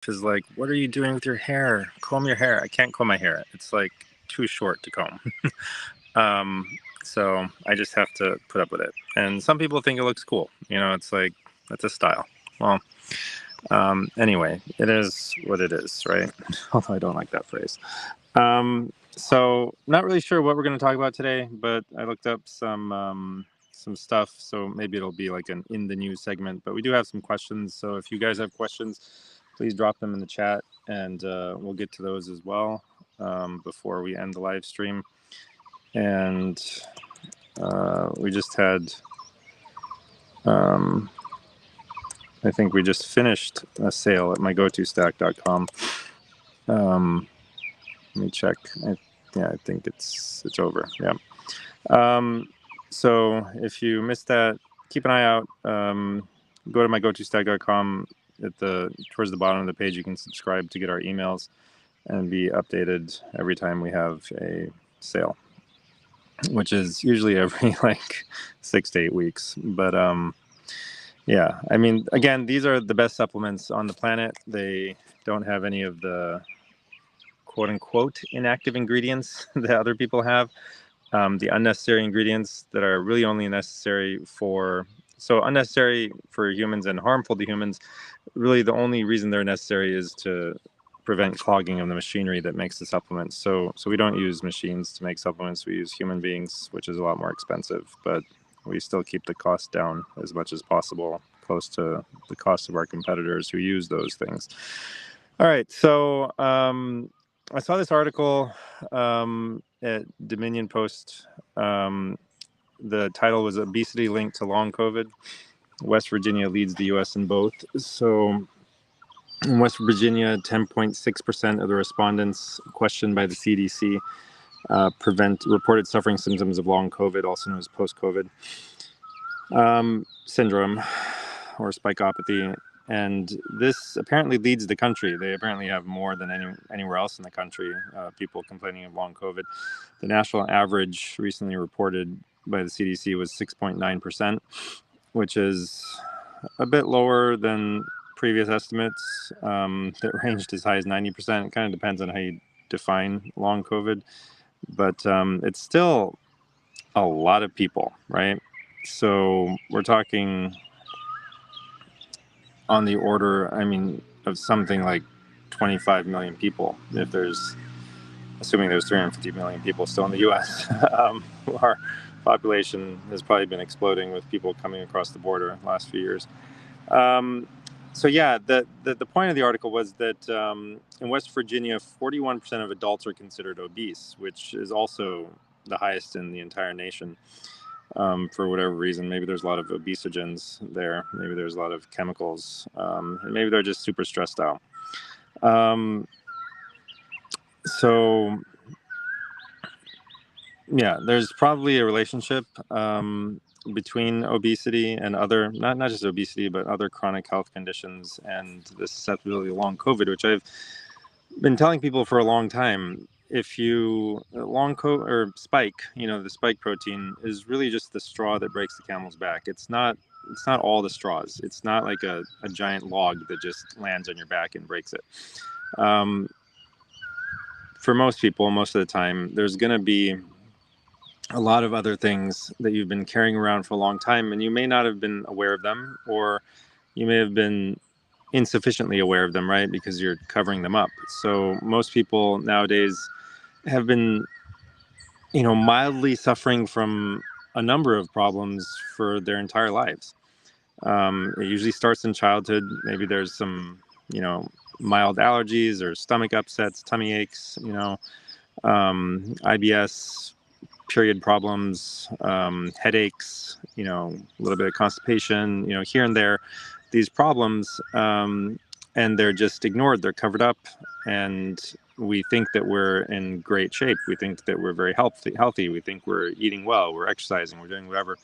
is like, what are you doing with your hair? Comb your hair. I can't comb my hair. It's like too short to comb. um, so I just have to put up with it. And some people think it looks cool. It's like, that's a style. Well, anyway, it is what it is, right? Although I don't like that phrase. So not really sure what we're going to talk about today, but I looked up some stuff, so maybe it'll be like an in the news segment. But we do have some questions, so if you guys have questions, please drop them in the chat, and we'll get to those as well before we end the live stream. And we just had, I think we just finished a sale at mygotostack.com. Let me check. I think it's over. Yeah. So if you missed that, keep an eye out. Go to mygotostack.com. Towards the bottom of the page, you can subscribe to get our emails and be updated every time we have a sale, which is usually every like 6 to 8 weeks. But yeah, I mean, again, these are the best supplements on the planet. They don't have any of the quote unquote inactive ingredients that other people have. The unnecessary ingredients that are really only unnecessary for humans and harmful to humans. Really, the only reason they're necessary is to prevent clogging of the machinery that makes the supplements. So we don't use machines to make supplements. We use human beings, which is a lot more expensive, but we still keep the cost down as much as possible, close to the cost of our competitors who use those things. All right, so I saw this article at Dominion Post. The title was Obesity Linked to Long COVID. West Virginia leads the U.S. in both. So in West Virginia, 10.6% of the respondents questioned by the CDC reported suffering symptoms of long COVID, also known as post-COVID syndrome or spikeopathy. And this apparently leads the country. They apparently have more than anywhere else in the country, people complaining of long COVID. The national average recently reported by the CDC was 6.9%, which is a bit lower than previous estimates that ranged as high as 90%. It kind of depends on how you define long COVID, but it's still a lot of people, right? So we're talking on the order, of something like 25 million people, assuming there's 350 million people still in the U.S. Our population has probably been exploding with people coming across the border the last few years. So yeah, the point of the article was that in West Virginia, 41% of adults are considered obese, which is also the highest in the entire nation. For whatever reason, maybe there's a lot of obesogens there. Maybe there's a lot of chemicals, and maybe they're just super stressed out. So yeah, there's probably a relationship between obesity and other, not just obesity, but other chronic health conditions and the susceptibility to long COVID, which I've been telling people for a long time. If you long COVID or spike, the spike protein is really just the straw that breaks the camel's back. It's not all the straws. It's not like a giant log that just lands on your back and breaks it. For most people, most of the time, there's going to be a lot of other things that you've been carrying around for a long time, and you may not have been aware of them, or you may have been insufficiently aware of them, right? Because you're covering them up. So most people nowadays have been, mildly suffering from a number of problems for their entire lives. It usually starts in childhood. Maybe there's some, mild allergies or stomach upsets, tummy aches, IBS, period problems, headaches, a little bit of constipation, here and there, these problems, and they're just ignored. They're covered up, and we think that we're in great shape. We think that we're very healthy. We think we're eating well, we're exercising, we're doing whatever,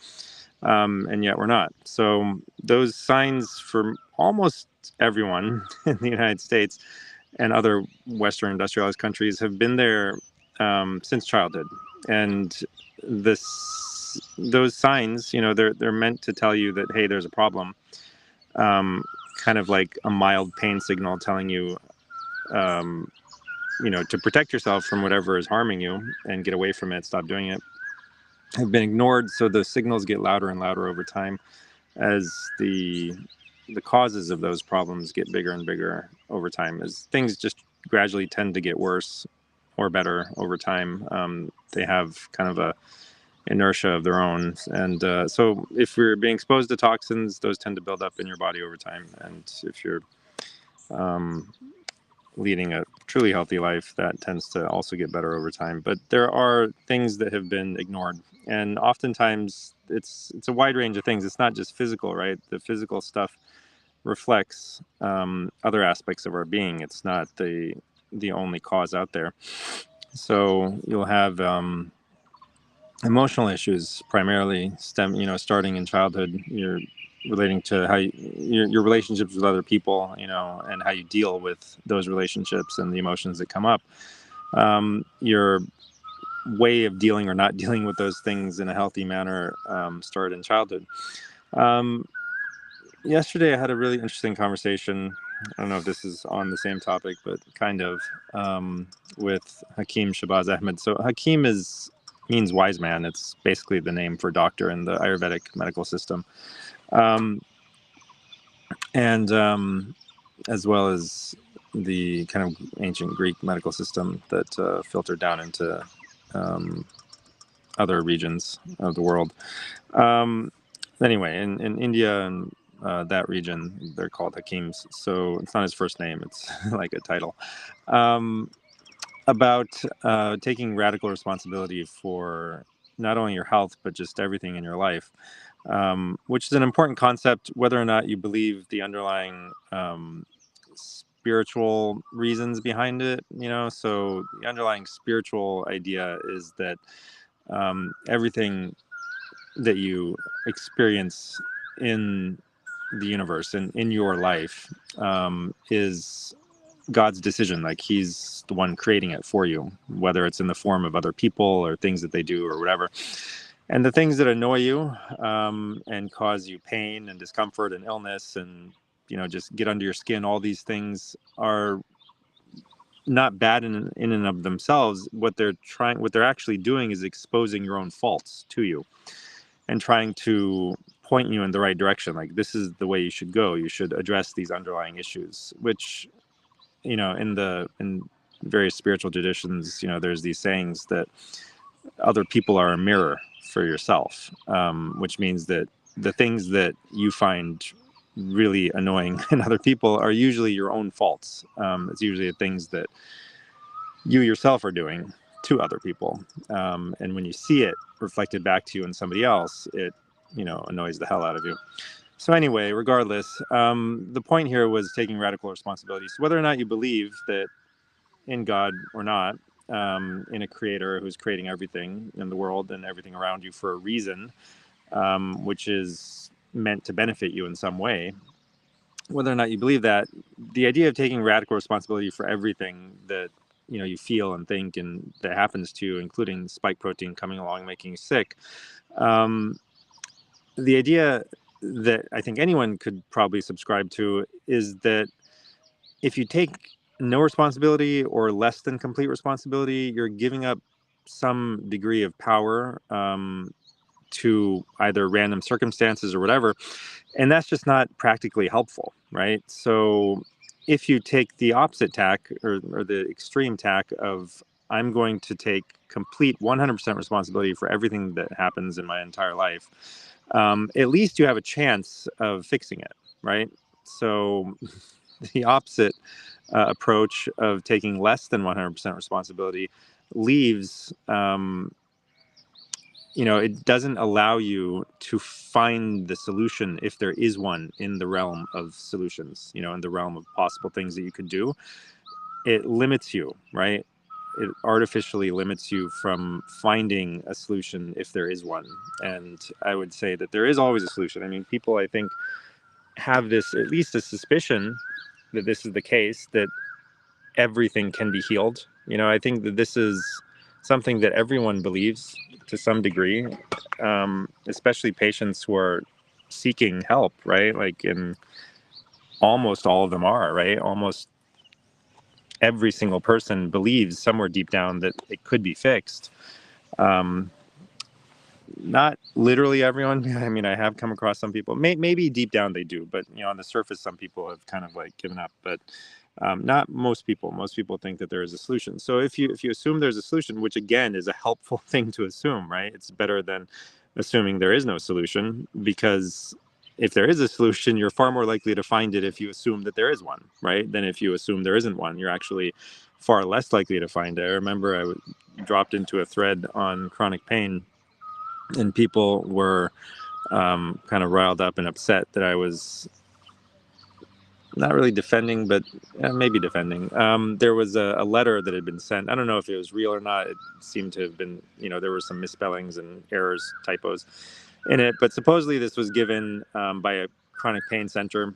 and yet we're not. So those signs for almost everyone in the United States and other Western industrialized countries have been there since childhood. And those signs, they're meant to tell you that, hey, there's a problem. kind of like a mild pain signal telling you, to protect yourself from whatever is harming you and get away from it, stop doing it, have been ignored. So the signals get louder and louder over time as the causes of those problems get bigger and bigger over time, as things just gradually tend to get worse or better over time. They have kind of a inertia of their own, and so if we're being exposed to toxins, those tend to build up in your body over time. And if you're leading a truly healthy life, that tends to also get better over time. But there are things that have been ignored, and oftentimes it's a wide range of things. It's not just physical, right? The physical stuff reflects other aspects of our being. It's not the only cause out there. So you'll have emotional issues, primarily starting in childhood. You're relating to how your relationships with other people, and how you deal with those relationships and the emotions that come up. Your way of dealing or not dealing with those things in a healthy manner started in childhood. Yesterday, I had a really interesting conversation. I don't know if this is on the same topic, but kind of, with Hakim Shabazz Ahmed. So Hakim means wise man. It's basically the name for doctor in the Ayurvedic medical system, and as well as the kind of ancient Greek medical system that filtered down into other regions of the world. Anyway, in India and that region, they're called Hakims. So it's not his first name, it's like a title. About taking radical responsibility for not only your health, but just everything in your life, which is an important concept, whether or not you believe the underlying spiritual reasons behind it. So the underlying spiritual idea is that everything that you experience in the universe and in your life is God's decision. Like, he's the one creating it for you, whether it's in the form of other people or things that they do or whatever. And the things that annoy you and cause you pain and discomfort and illness and just get under your skin, all these things are not bad in and of themselves. What they're actually doing is exposing your own faults to you and trying to point you in the right direction. Like, this is the way you should go. You should address these underlying issues, which, in various spiritual traditions, there's these sayings that other people are a mirror for yourself, which means that the things that you find really annoying in other people are usually your own faults. It's usually the things that you yourself are doing to other people. And when you see it reflected back to you in somebody else, it, annoys the hell out of you. So anyway, regardless, the point here was taking radical responsibility. So whether or not you believe that in God or not, in a creator who's creating everything in the world and everything around you for a reason, which is meant to benefit you in some way, whether or not you believe that, the idea of taking radical responsibility for everything that you feel and think and that happens to you, including spike protein coming along making you sick, the idea that I think anyone could probably subscribe to is that if you take no responsibility or less than complete responsibility, you're giving up some degree of power to either random circumstances or whatever. And that's just not practically helpful, right? So if you take the opposite tack or the extreme tack of, I'm going to take complete 100% responsibility for everything that happens in my entire life, at least you have a chance of fixing it, right? So the opposite approach of taking less than 100% responsibility leaves, it doesn't allow you to find the solution, if there is one, in the realm of solutions, in the realm of possible things that you could do. It limits you, right? It artificially limits you from finding a solution if there is one. And I would say that there is always a solution. I mean, people, I think, have this, at least a suspicion that this is the case, that everything can be healed. I think that this is something that everyone believes to some degree, especially patients who are seeking help, right? Like in almost all of them are, right? Almost every single person believes somewhere deep down that it could be fixed. Um, Not literally everyone. I mean, I have come across some people. Maybe deep down they do, but on the surface, some people have kind of like given up. But not most people. Most people think that there is a solution. So if you assume there's a solution, which again is a helpful thing to assume, right? It's better than assuming there is no solution, because if there is a solution, you're far more likely to find it if you assume that there is one, right? Than if you assume there isn't one. You're actually far less likely to find it. I remember dropped into a thread on chronic pain, and people were kind of riled up and upset that I was not really defending, but maybe defending. There was a letter that had been sent. I don't know if it was real or not. It seemed to have been, there were some misspellings and errors, typos in it. But supposedly this was given by a chronic pain center.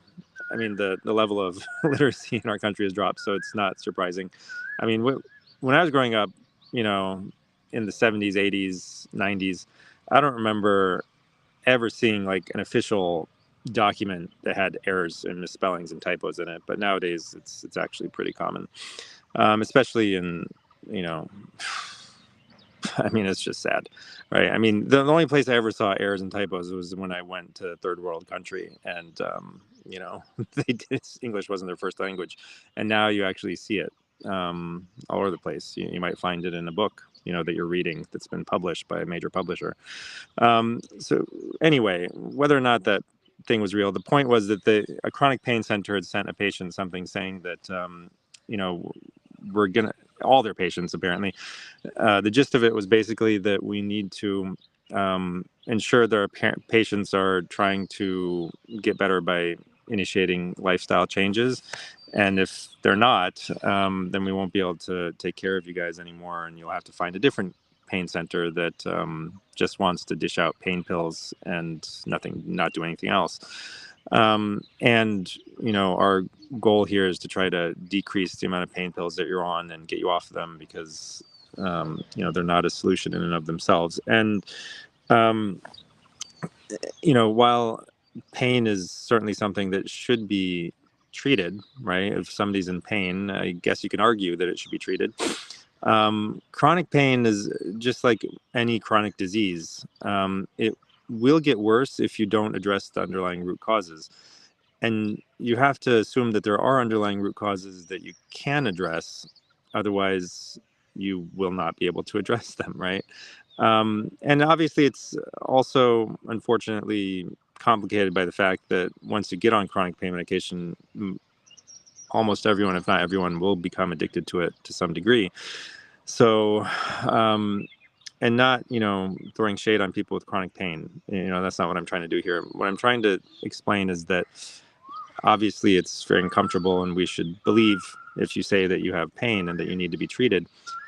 I mean, the level of literacy in our country has dropped, so it's not surprising. I mean, when I was growing up, in the 70s, 80s, 90s, I don't remember ever seeing like an official document that had errors and misspellings and typos in it. But nowadays, it's actually pretty common, especially in you know. I mean, it's just sad, right? I mean, the only place I ever saw errors and typos was when I went to a third world country, and English wasn't their first language, and now you actually see it all over the place. You might find it in a book, that you're reading that's been published by a major publisher. So anyway, whether or not that thing was real, the point was that a chronic pain center had sent a patient something saying that, we're gonna, all their patients apparently, the gist of it was basically that we need to ensure that our patients are trying to get better by initiating lifestyle changes. And if they're not, then we won't be able to take care of you guys anymore, and you'll have to find a different pain center that just wants to dish out pain pills and not do anything else. And our goal here is to try to decrease the amount of pain pills that you're on and get you off of them, because they're not a solution in and of themselves. And while pain is certainly something that should be treated, right? If somebody's in pain, I guess you can argue that it should be treated. Chronic pain is just like any chronic disease. It will get worse if you don't address the underlying root causes. And you have to assume that there are underlying root causes that you can address. Otherwise, you will not be able to address them, right? And obviously, it's also, unfortunately, complicated by the fact that once you get on chronic pain medication, almost everyone, if not everyone, will become addicted to it to some degree. So, and not, throwing shade on people with chronic pain. That's not what I'm trying to do here. What I'm trying to explain is that obviously it's very uncomfortable, and we should believe if you say that you have pain and that you need to be treated,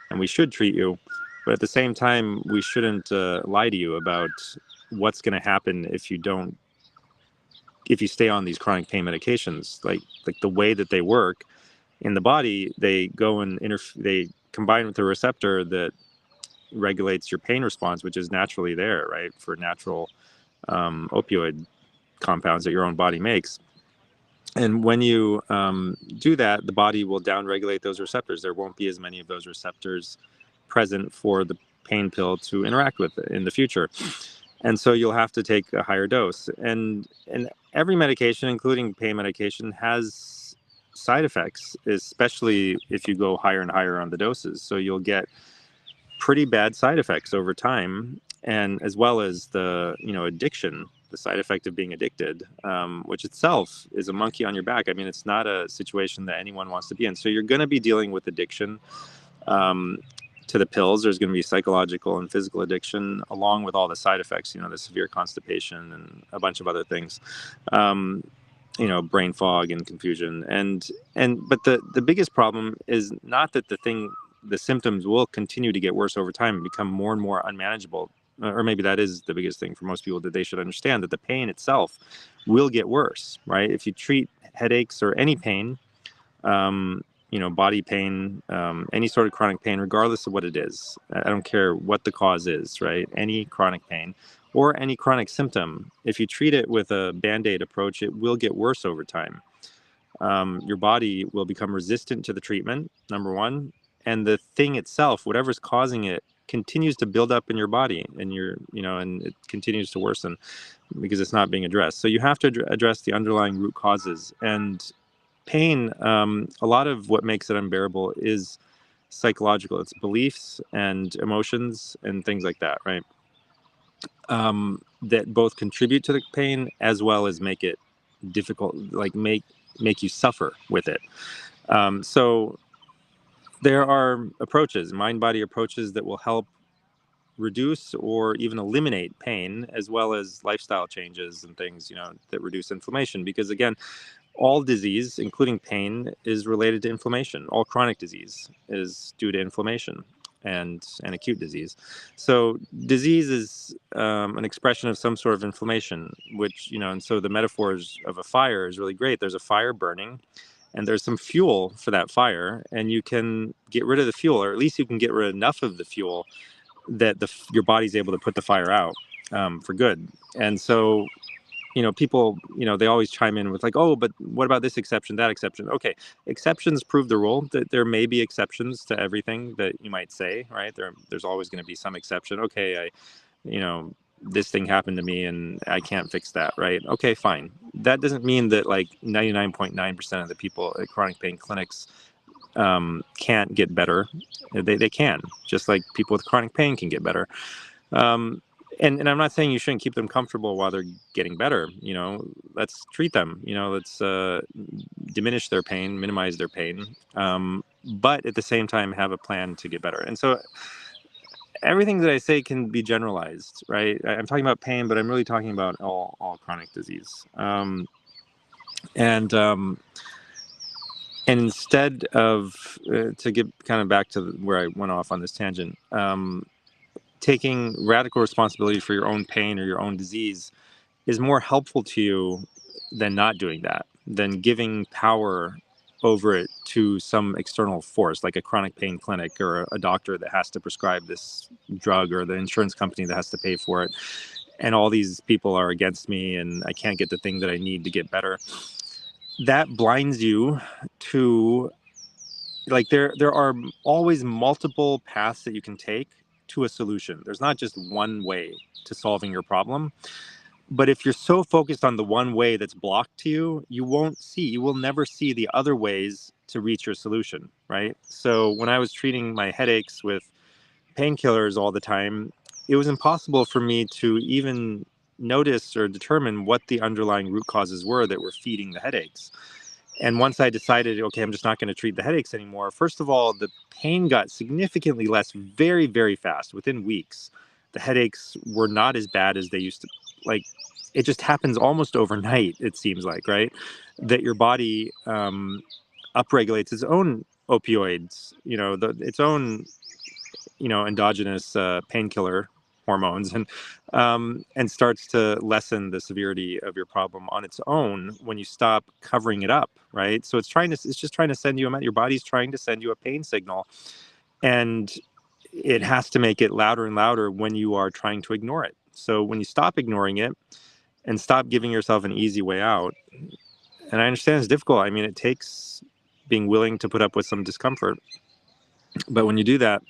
and we should treat you. But at the same time, we shouldn't lie to you about what's going to happen if you stay on these chronic pain medications. Like the way that they work in the body, they go and they combine with the receptor that regulates your pain response, which is naturally there, right, for natural opioid compounds that your own body makes. And when you do that, the body will downregulate those receptors. There won't be as many of those receptors present for the pain pill to interact with in the future. And so you'll have to take a higher dose. And every medication, including pain medication, has side effects, especially if you go higher and higher on the doses. So you'll get pretty bad side effects over time, and as well as the addiction, the side effect of being addicted, which itself is a monkey on your back. I mean, it's not a situation that anyone wants to be in. So you're going to be dealing with addiction to the pills. There's going to be psychological and physical addiction, along with all the side effects, the severe constipation and a bunch of other things, brain fog and confusion. But the biggest problem is not that the symptoms will continue to get worse over time and become more and more unmanageable. Or maybe that is the biggest thing for most people, that they should understand that the pain itself will get worse, right? If you treat headaches or any pain, body pain, any sort of chronic pain, regardless of what it is, I don't care what the cause is, right? Any chronic pain or any chronic symptom, if you treat it with a Band-Aid approach, it will get worse over time. your body will become resistant to the treatment, number one, and the thing itself, whatever's causing it, continues to build up in your body, and and it continues to worsen because it's not being addressed. So you have to address the underlying root causes. And pain, a lot of what makes it unbearable is psychological. It's beliefs and emotions and things like that, right? That both contribute to the pain as well as make it difficult, like make you suffer with it. So there are approaches, mind-body approaches, that will help reduce or even eliminate pain, as well as lifestyle changes and things, that reduce inflammation. Because again, all disease, including pain, is related to inflammation. All chronic disease is due to inflammation and acute disease. So disease is an expression of some sort of inflammation, which, and so the metaphors of a fire is really great. There's a fire burning, and there's some fuel for that fire, and you can get rid of the fuel, or at least you can get rid of enough of the fuel that your body's able to put the fire out for good. And so, people, they always chime in with like, oh, but what about this exception, that exception? Okay, exceptions prove the rule. That there may be exceptions to everything that you might say, right? There's always going to be some exception. Okay, this thing happened to me and I can't fix that, right? Okay, fine. That doesn't mean that like 99.9% of the people at chronic pain clinics can't get better. They can, just like people with chronic pain can get better. And I'm not saying you shouldn't keep them comfortable while they're getting better. Let's treat them. Let's diminish their pain, minimize their pain, but at the same time have a plan to get better. And so everything that I say can be generalized, right? I'm talking about pain, but I'm really talking about all chronic disease. And instead of to get kind of back to where I went off on this tangent, taking radical responsibility for your own pain or your own disease is more helpful to you than not doing that, than giving power over it to some external force, like a chronic pain clinic or a doctor that has to prescribe this drug, or the insurance company that has to pay for it. And all these people are against me and I can't get the thing that I need to get better. That blinds you to, like, there are always multiple paths that you can take to a solution. There's not just one way to solving your problem. But if you're so focused on the one way that's blocked to you, you will never see the other ways to reach your solution, right? So when I was treating my headaches with painkillers all the time, it was impossible for me to even notice or determine what the underlying root causes were that were feeding the headaches. And once I decided, okay, I'm just not going to treat the headaches anymore, first of all, the pain got significantly less very, very fast, within weeks. The headaches were not as bad as they used to. Like, it just happens almost overnight, it seems like, right? That your body upregulates its own opioids, its own, endogenous painkiller hormones, and starts to lessen the severity of your problem on its own when you stop covering it up, right? So it's just trying to send you your body's trying to send you a pain signal, and it has to make it louder and louder when you are trying to ignore it. So when you stop ignoring it and stop giving yourself an easy way out, and I understand it's difficult. I mean, it takes being willing to put up with some discomfort, but when you do that,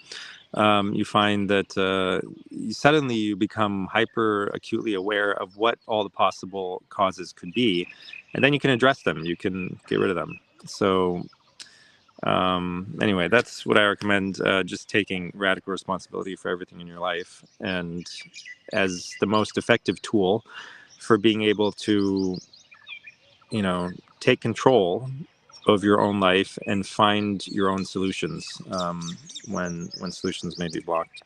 you find that suddenly you become hyper acutely aware of what all the possible causes could be, and then you can address them. You can get rid of them. So anyway, that's what I recommend, just taking radical responsibility for everything in your life, and as the most effective tool for being able to, take control of your own life and find your own solutions when solutions may be blocked.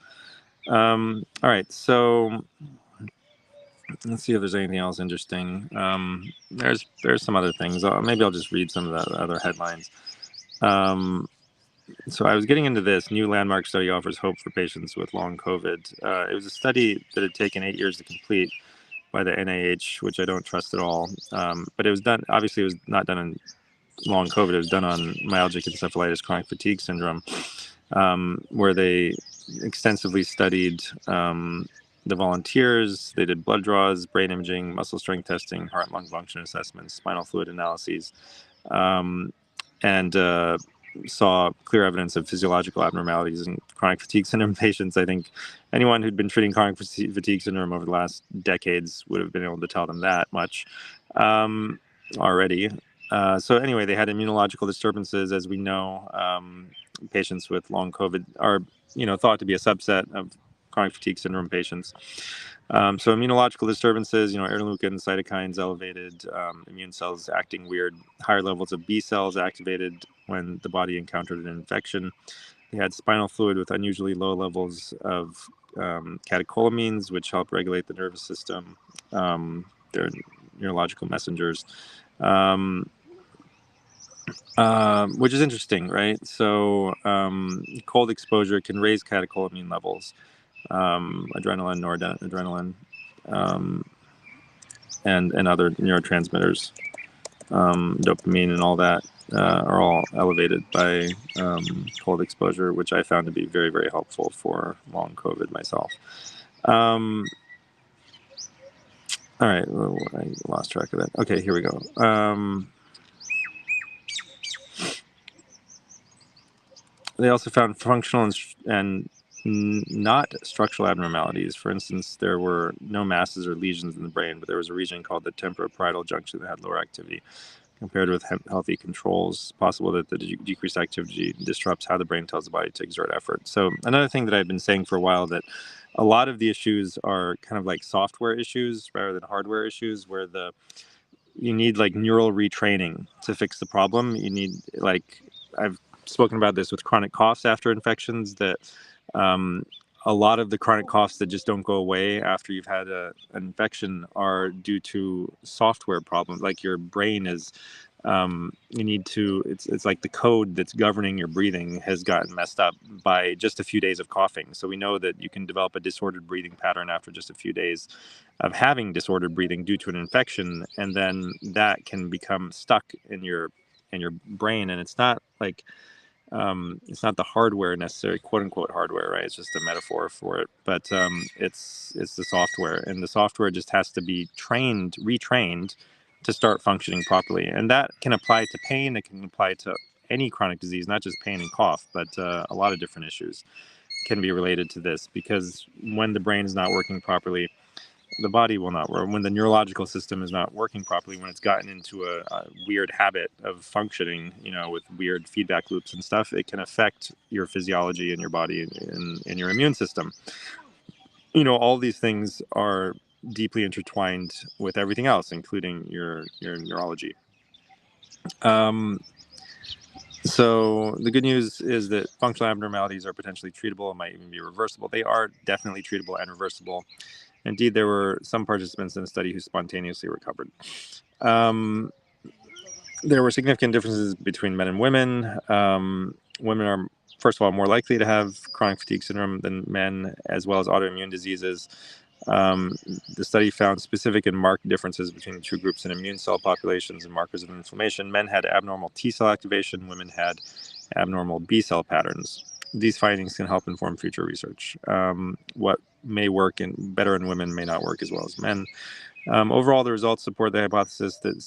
All right, so let's see if there's anything else interesting. There's some other things. Maybe I'll just read some of the other headlines. So I was getting into this. New landmark study offers hope for patients with long COVID. It was a study that had taken 8 years to complete by the NIH, which I don't trust at all. But it was done. Obviously, it was not done in long COVID. It was done on myalgic encephalitis, chronic fatigue syndrome, where they extensively studied the volunteers. They did blood draws, brain imaging, muscle strength testing, heart lung function assessments, spinal fluid analyses, and saw clear evidence of physiological abnormalities in chronic fatigue syndrome patients. I think anyone who'd been treating chronic fatigue syndrome over the last decades would have been able to tell them that much already. So anyway, they had immunological disturbances, as we know. Patients with long COVID are, thought to be a subset of chronic fatigue syndrome patients. So immunological disturbances, interleukins, cytokines elevated, immune cells acting weird, higher levels of B cells activated when the body encountered an infection. They had spinal fluid with unusually low levels of catecholamines, which help regulate the nervous system. They're neurological messengers, which is interesting, right? So cold exposure can raise catecholamine levels, adrenaline, noradrenaline, and other neurotransmitters, dopamine and all that, are all elevated by cold exposure, which I found to be very, very helpful for long COVID myself. All right, well, I lost track of that. Okay, here we go. They also found functional and not structural abnormalities. For instance, there were no masses or lesions in the brain, but there was a region called the temporoparietal junction that had lower activity compared with healthy controls. It's possible that the decreased activity disrupts how the brain tells the body to exert effort. So another thing that I've been saying for a while, that a lot of the issues are kind of like software issues rather than hardware issues, where you need like neural retraining to fix the problem. You need, like, I've spoken about this with chronic coughs after infections, that a lot of the chronic coughs that just don't go away after you've had an infection are due to software problems. Like your brain is, you need to, it's like the code that's governing your breathing has gotten messed up by just a few days of coughing. So we know that you can develop a disordered breathing pattern after just a few days of having disordered breathing due to an infection, and then that can become stuck in your brain. And it's not like, it's not the hardware necessarily, quote unquote hardware, right? It's just a metaphor for it, but it's the software, and the software just has to be retrained to start functioning properly. And that can apply to pain. It can apply to any chronic disease, not just pain and cough, but a lot of different issues can be related to this, because when the brain is not working properly, the body will not work. When the neurological system is not working properly, when it's gotten into a weird habit of functioning, with weird feedback loops and stuff, it can affect your physiology in your body and your immune system. All these things are deeply intertwined with everything else, including your neurology. So the good news is that functional abnormalities are potentially treatable and might even be reversible. They are definitely treatable and reversible. Indeed, there were some participants in the study who spontaneously recovered. There were significant differences between men and women. Women are, first of all, more likely to have chronic fatigue syndrome than men, as well as autoimmune diseases. The study found specific and marked differences between the two groups in immune cell populations and markers of inflammation. Men had abnormal T cell activation, women had abnormal B cell patterns. These findings can help inform future research. What may work better in women may not work as well as men. Overall, the results support the hypothesis that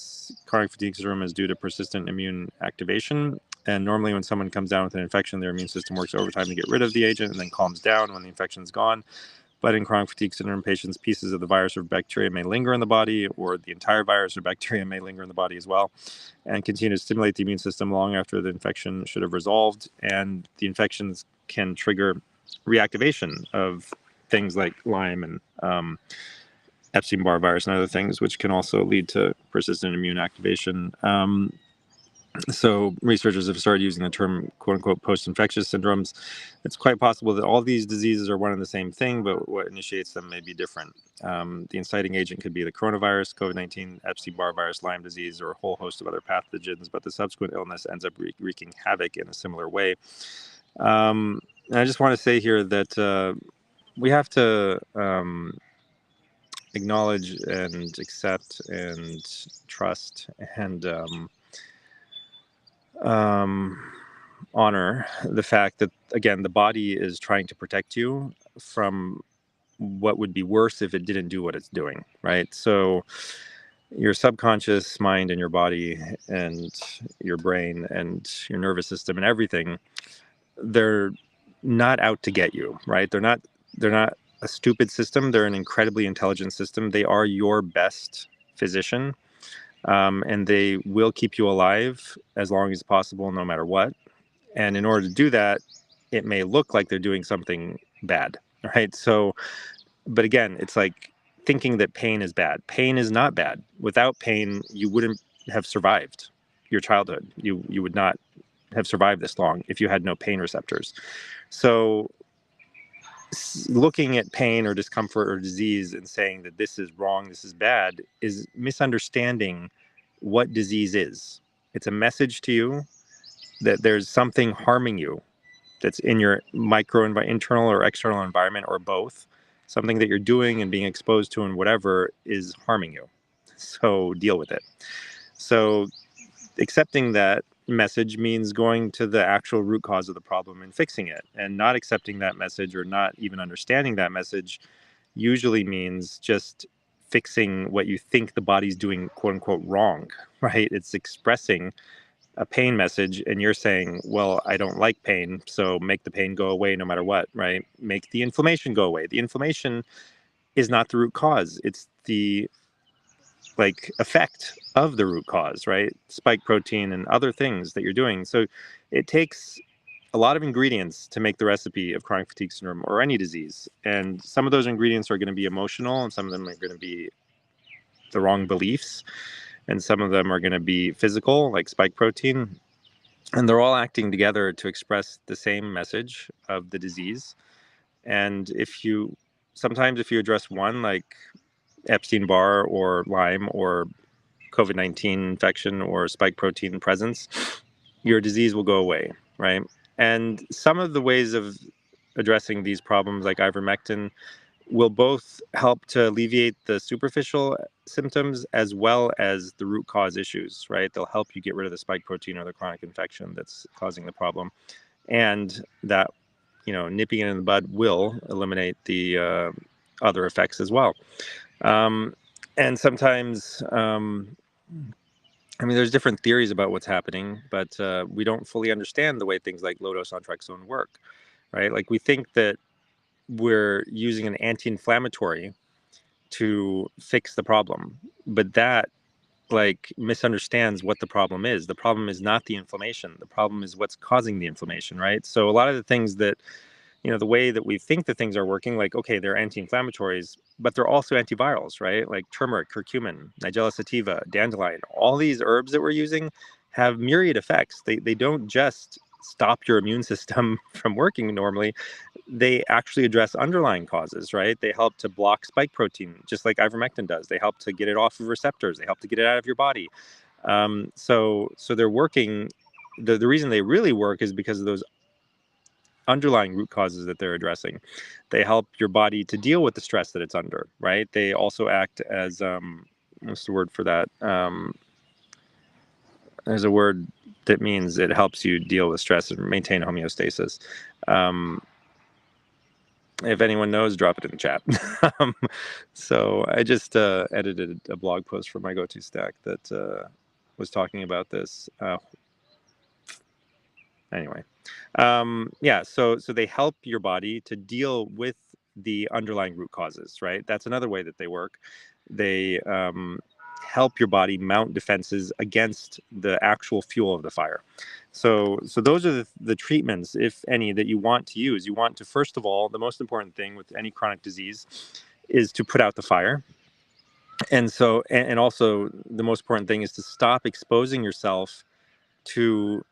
chronic fatigue syndrome is due to persistent immune activation. And normally when someone comes down with an infection, their immune system works overtime to get rid of the agent and then calms down when the infection is gone. But in chronic fatigue syndrome patients, pieces of the virus or bacteria may linger in the body, or the entire virus or bacteria may linger in the body as well, and continue to stimulate the immune system long after the infection should have resolved. And the infections can trigger reactivation of things like Lyme and Epstein-Barr virus and other things, which can also lead to persistent immune activation. So researchers have started using the term, quote unquote, post-infectious syndromes. It's quite possible that all these diseases are one and the same thing, but what initiates them may be different. The inciting agent could be the coronavirus, COVID-19, Epstein-Barr virus, Lyme disease, or a whole host of other pathogens, but the subsequent illness ends up wreaking havoc in a similar way. And I just want to say here that we have to acknowledge and accept and trust and honor the fact that, again, the body is trying to protect you from what would be worse if it didn't do what it's doing, right? So your subconscious mind and your body and your brain and your nervous system and everything, they're not out to get you, right? They're not a stupid system. They're an incredibly intelligent system. They are your best physician, and they will keep you alive as long as possible, no matter what. And in order to do that, it may look like they're doing something bad, right? So, but again, it's like thinking that pain is bad. Pain is not bad. Without pain, you wouldn't have survived your childhood. You would not have survived this long if you had no pain receptors. So looking at pain or discomfort or disease and saying that this is wrong, this is bad, is misunderstanding what disease is. It's a message to you that there's something harming you that's in your internal or external environment, or both. Something that you're doing and being exposed to and whatever is harming you. So deal with it. So accepting that message means going to the actual root cause of the problem and fixing it. And not accepting that message or not even understanding that message usually means just fixing what you think the body's doing, quote unquote, wrong, right? It's expressing a pain message and you're saying, well, I don't like pain, so make the pain go away no matter what, right? Make the inflammation go away. The inflammation is not the root cause. It's the effect of the root cause, right? Spike protein and other things that you're doing. So it takes a lot of ingredients to make the recipe of chronic fatigue syndrome or any disease. And some of those ingredients are going to be emotional, and some of them are going to be the wrong beliefs, and some of them are going to be physical, like spike protein. And they're all acting together to express the same message of the disease. And sometimes if you address one, like Epstein-Barr or Lyme or COVID-19 infection or spike protein presence, your disease will go away, right? And some of the ways of addressing these problems, like ivermectin, will both help to alleviate the superficial symptoms as well as the root cause issues, right? They'll help you get rid of the spike protein or the chronic infection that's causing the problem. And that, nipping it in the bud will eliminate the other effects as well. And sometimes, there's different theories about what's happening, but we don't fully understand the way things like low-dose naltrexone work, right? Like we think that we're using an anti-inflammatory to fix the problem, but that misunderstands what the problem is. The problem is not the inflammation. The problem is what's causing the inflammation, right? So a lot of the things that the way that we think that things are working, like, okay, they're anti-inflammatories, but they're also antivirals, right? Like turmeric, curcumin, nigella sativa, dandelion, all these herbs that we're using have myriad effects. They don't just stop your immune system from working normally. They actually address underlying causes, right? They help to block spike protein, just like ivermectin does. They help to get it off of receptors. They help to get it out of your body. So they're working. The reason they really work is because of those underlying root causes that they're addressing. They help your body to deal with the stress that it's under, right? They also act as, what's the word for that? There's a word that means it helps you deal with stress and maintain homeostasis. If anyone knows, drop it in the chat. So I just edited a blog post for my go-to stack that was talking about this. Anyway, yeah, so they help your body to deal with the underlying root causes, right? That's another way that they work. They help your body mount defenses against the actual fuel of the fire. So those are the treatments, if any, that you want to use. You want to, first of all, the most important thing with any chronic disease is to put out the fire. And so, and also the most important thing is to stop exposing yourself to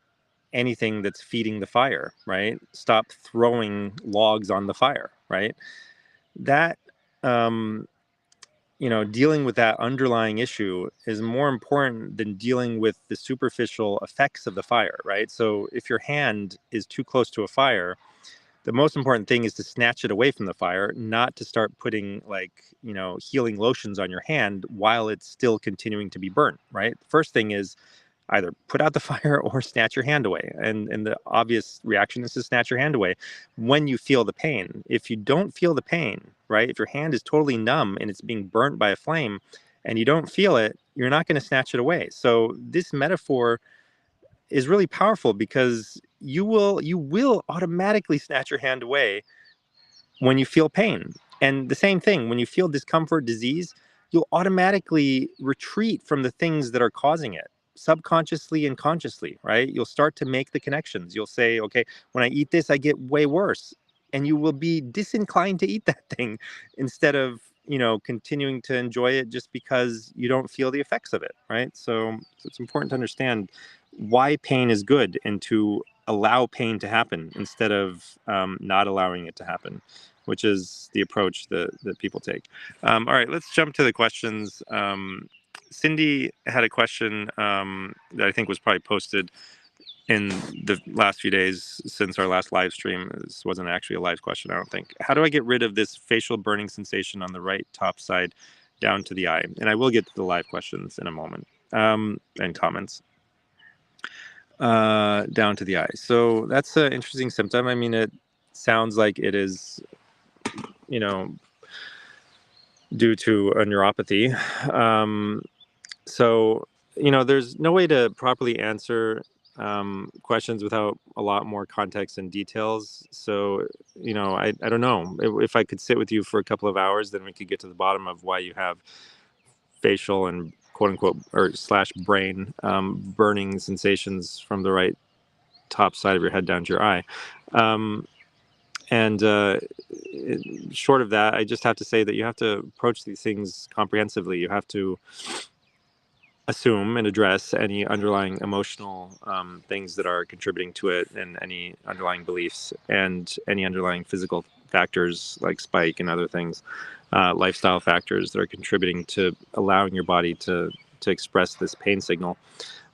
anything that's feeding the fire, right? Stop throwing logs on the fire, right? That, dealing with that underlying issue is more important than dealing with the superficial effects of the fire, right? So if your hand is too close to a fire, the most important thing is to snatch it away from the fire, not to start putting healing lotions on your hand while it's still continuing to be burnt, right? The first thing is either put out the fire or snatch your hand away. And the obvious reaction is to snatch your hand away when you feel the pain. If you don't feel the pain, right, if your hand is totally numb and it's being burnt by a flame and you don't feel it, you're not going to snatch it away. So this metaphor is really powerful because you will automatically snatch your hand away when you feel pain. And the same thing, when you feel discomfort, disease, you'll automatically retreat from the things that are causing it, subconsciously and consciously, right? You'll start to make the connections. You'll say, okay, when I eat this, I get way worse. And you will be disinclined to eat that thing instead of, continuing to enjoy it just because you don't feel the effects of it, right? So it's important to understand why pain is good and to allow pain to happen instead of not allowing it to happen, which is the approach that people take. All right, let's jump to the questions. Cindy had a question that I think was probably posted in the last few days since our last live stream. This wasn't actually a live question, I don't think. How do I get rid of this facial burning sensation on the right top side down to the eye? And I will get to the live questions in a moment, and comments. Down to the eye. So that's an interesting symptom. I mean, it sounds like it is, you know, due to a neuropathy. So, there's no way to properly answer questions without a lot more context and details. So, I don't know. If I could sit with you for a couple of hours, then we could get to the bottom of why you have facial and quote unquote or slash brain burning sensations from the right top side of your head down to your eye. And short of that, I just have to say that you have to approach these things comprehensively. You have to assume and address any underlying emotional things that are contributing to it, and any underlying beliefs, and any underlying physical factors like spike and other things, lifestyle factors that are contributing to allowing your body to express this pain signal.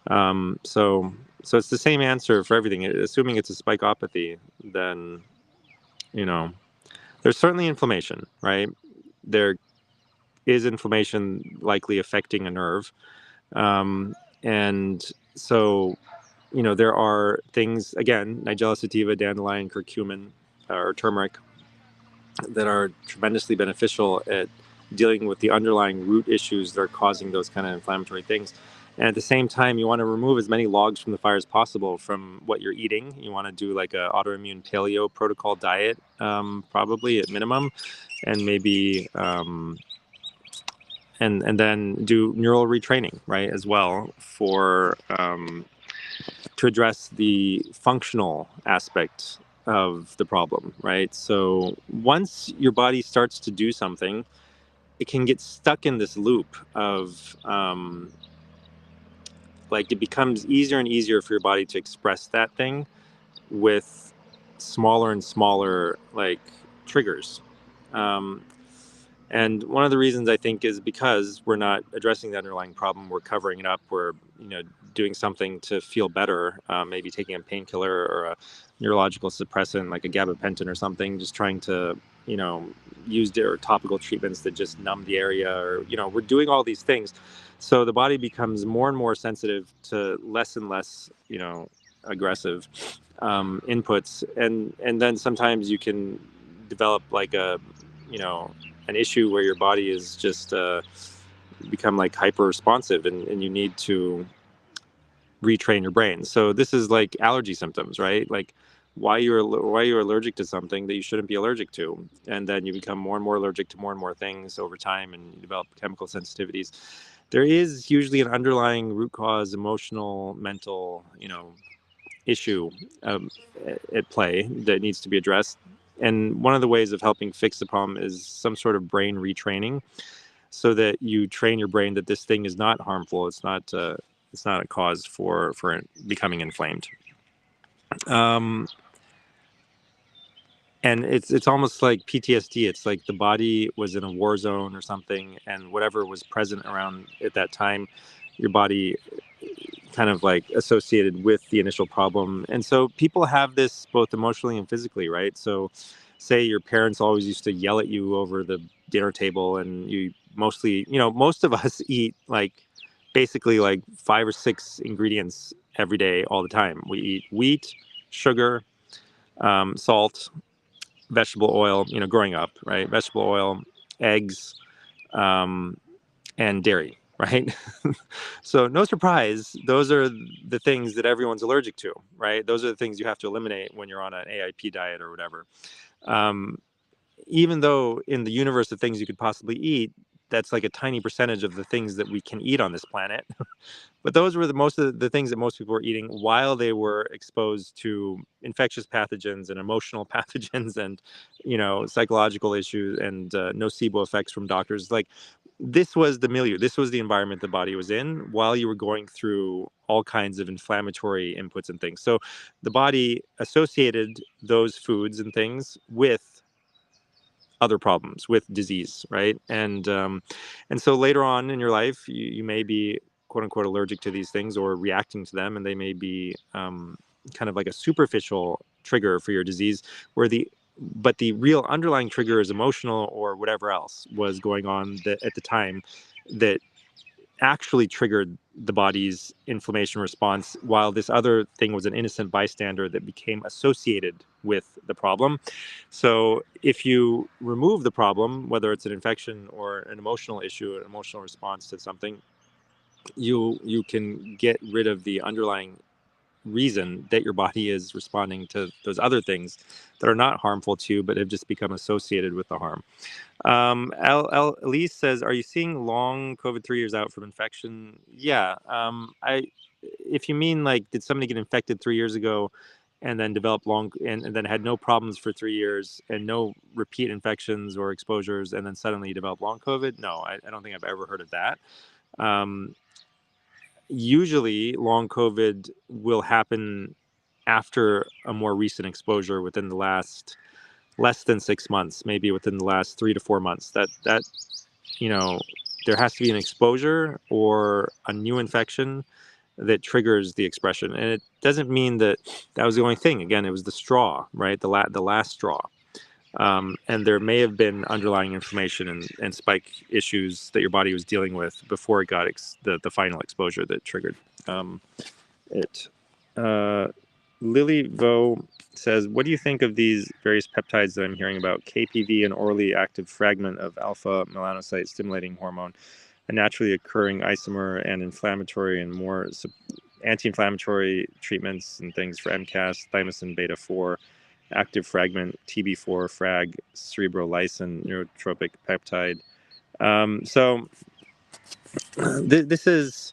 So it's the same answer for everything. Assuming it's a spikeopathy, then there's certainly inflammation, right? There is inflammation likely affecting a nerve. And so, there are things, again, Nigella sativa, dandelion, curcumin, or turmeric, that are tremendously beneficial at dealing with the underlying root issues that are causing those kind of inflammatory things. And at the same time, you want to remove as many logs from the fire as possible from what you're eating. You want to do like a autoimmune paleo protocol diet, probably at minimum, and maybe and then do neural retraining, right, as well, for to address the functional aspect of the problem, right? So once your body starts to do something, it can get stuck in this loop of like, it becomes easier and easier for your body to express that thing with smaller and smaller like triggers. Um, and one of the reasons, I think, is because we're not addressing the underlying problem. We're covering it up. We're, doing something to feel better, maybe taking a painkiller or a neurological suppressant like a gabapentin or something, just trying to, you know, use their topical treatments that just numb the area, or, we're doing all these things. So the body becomes more and more sensitive to less and less, aggressive inputs. And then sometimes you can develop like a, you know, an issue where your body is just become like hyper responsive, and you need to retrain your brain. So this is like allergy symptoms, right? Like why you're allergic to something that you shouldn't be allergic to, and then you become more and more allergic to more and more things over time, and you develop chemical sensitivities. There is usually an underlying root cause, emotional, mental, issue at play that needs to be addressed. And one of the ways of helping fix the problem is some sort of brain retraining, so that you train your brain that this thing is not harmful. It's not a cause for becoming inflamed. Um, and it's almost like PTSD. It's like the body was in a war zone or something, and whatever was present around at that time, your body kind of like associated with the initial problem. And so people have this both emotionally and physically, right? So say your parents always used to yell at you over the dinner table, and you mostly, most of us eat like basically like 5 or 6 ingredients every day, all the time. We eat wheat, sugar, salt, vegetable oil, growing up, right? Vegetable oil, eggs, um, and dairy, right? So no surprise, those are the things that everyone's allergic to, right? Those are the things you have to eliminate when you're on an AIP diet or whatever. Um, Even though in the universe of things you could possibly eat, that's like a tiny percentage of the things that we can eat on this planet. But those were the most of the things that most people were eating while they were exposed to infectious pathogens and emotional pathogens and, psychological issues and nocebo effects from doctors. Like, this was the milieu, this was the environment the body was in while you were going through all kinds of inflammatory inputs and things. So the body associated those foods and things with other problems, with disease, right? And so later on in your life, you may be quote unquote allergic to these things or reacting to them, and they may be kind of like a superficial trigger for your disease, where the real underlying trigger is emotional or whatever else was going on at the time that actually triggered the body's inflammation response, while this other thing was an innocent bystander that became associated with the problem. So if you remove the problem, whether it's an infection or an emotional issue, an emotional response to something, you can get rid of the underlying reason that your body is responding to those other things that are not harmful to you but have just become associated with the harm. Elise says, "Are you seeing long COVID 3 years out from infection?" Yeah. If you mean like, did somebody get infected 3 years ago, and then develop and then had no problems for 3 years and no repeat infections or exposures, and then suddenly develop long COVID? No, I don't think I've ever heard of that. Um, Usually, long COVID will happen after a more recent exposure within the last less than 6 months, maybe within the last 3 to 4 months. That you know, there has to be an exposure or a new infection that triggers the expression, and it doesn't mean that that was the only thing. Again, it was the straw, right? The last straw, and there may have been underlying inflammation and spike issues that your body was dealing with before it got the final exposure that triggered it. Uh, Lily Vo says, "What do you think of these various peptides that I'm hearing about? KPV, an orally active fragment of alpha melanocyte stimulating hormone, a naturally occurring isomer, and inflammatory and more anti-inflammatory treatments and things for MCAS, thymosin beta 4, active fragment TB4, frag, cerebrolysin, neurotropic peptide." So this is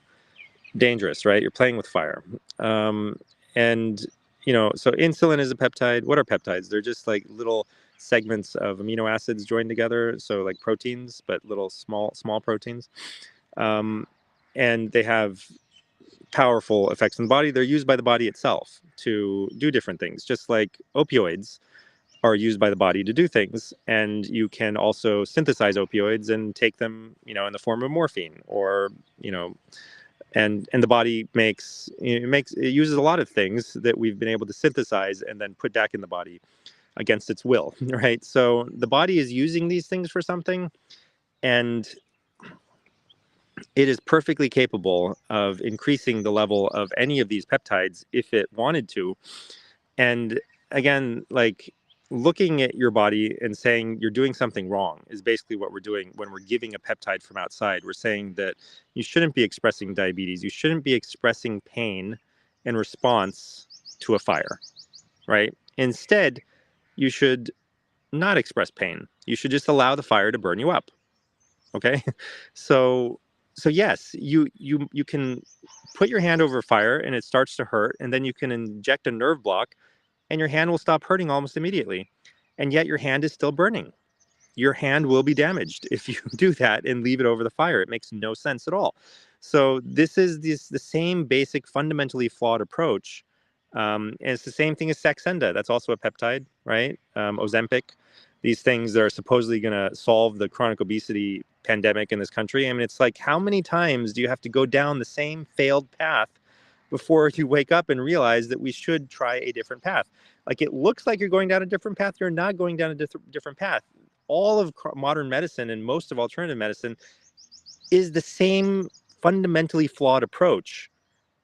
dangerous, right? You're playing with fire. Um, and, so insulin is a peptide. What are peptides? They're just like little segments of amino acids joined together. So like proteins, but little small proteins. Um, and they have powerful effects on the body. They're used by the body itself to do different things, just like opioids are used by the body to do things. And you can also synthesize opioids and take them, in the form of morphine or, you know, and the body it uses a lot of things that we've been able to synthesize and then put back in the body against its will, right? So the body is using these things for something, and it is perfectly capable of increasing the level of any of these peptides if it wanted to. And again, like, looking at your body and saying you're doing something wrong is basically what we're doing when we're giving a peptide from outside. We're saying that you shouldn't be expressing diabetes. You shouldn't be expressing pain in response to a fire, right? Instead, you should not express pain. You should just allow the fire to burn you up. Okay? So yes, you can put your hand over fire and it starts to hurt, and then you can inject a nerve block and your hand will stop hurting almost immediately. And yet your hand is still burning. Your hand will be damaged if you do that and leave it over the fire. It makes no sense at all. So this is the same basic, fundamentally flawed approach. And it's the same thing as Saxenda. That's also a peptide, right? Ozempic. These things that are supposedly going to solve the chronic obesity pandemic in this country. I mean, it's like, how many times do you have to go down the same failed path before you wake up and realize that we should try a different path? Like, it looks like you're going down a different path. You're not going down a different path. All of modern medicine and most of alternative medicine is the same fundamentally flawed approach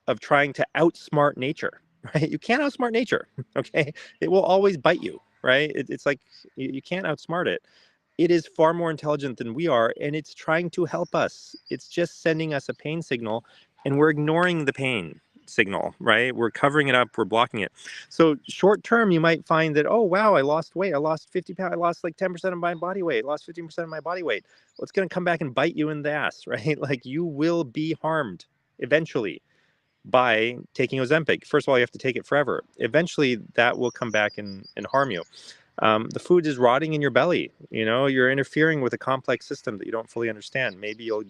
of trying to outsmart nature, right? You can't outsmart nature, okay? It will always bite you, right? It's like you can't outsmart it. it is far more intelligent than we are, and it's trying to help us. It's just sending us a pain signal, and we're ignoring the pain signal, right? We're covering it up, we're blocking it. So short term, you might find that, oh, wow, I lost weight. I lost 50 pounds. I lost like 10% of my body weight. I lost 15% of my body weight. Well, it's going to come back and bite you in the ass, right? Like you will be harmed eventually by taking Ozempic. First of all, you have to take it forever. Eventually, that will come back and harm you. The food is rotting in your belly. You know, you're interfering with a complex system that you don't fully understand. Maybe you're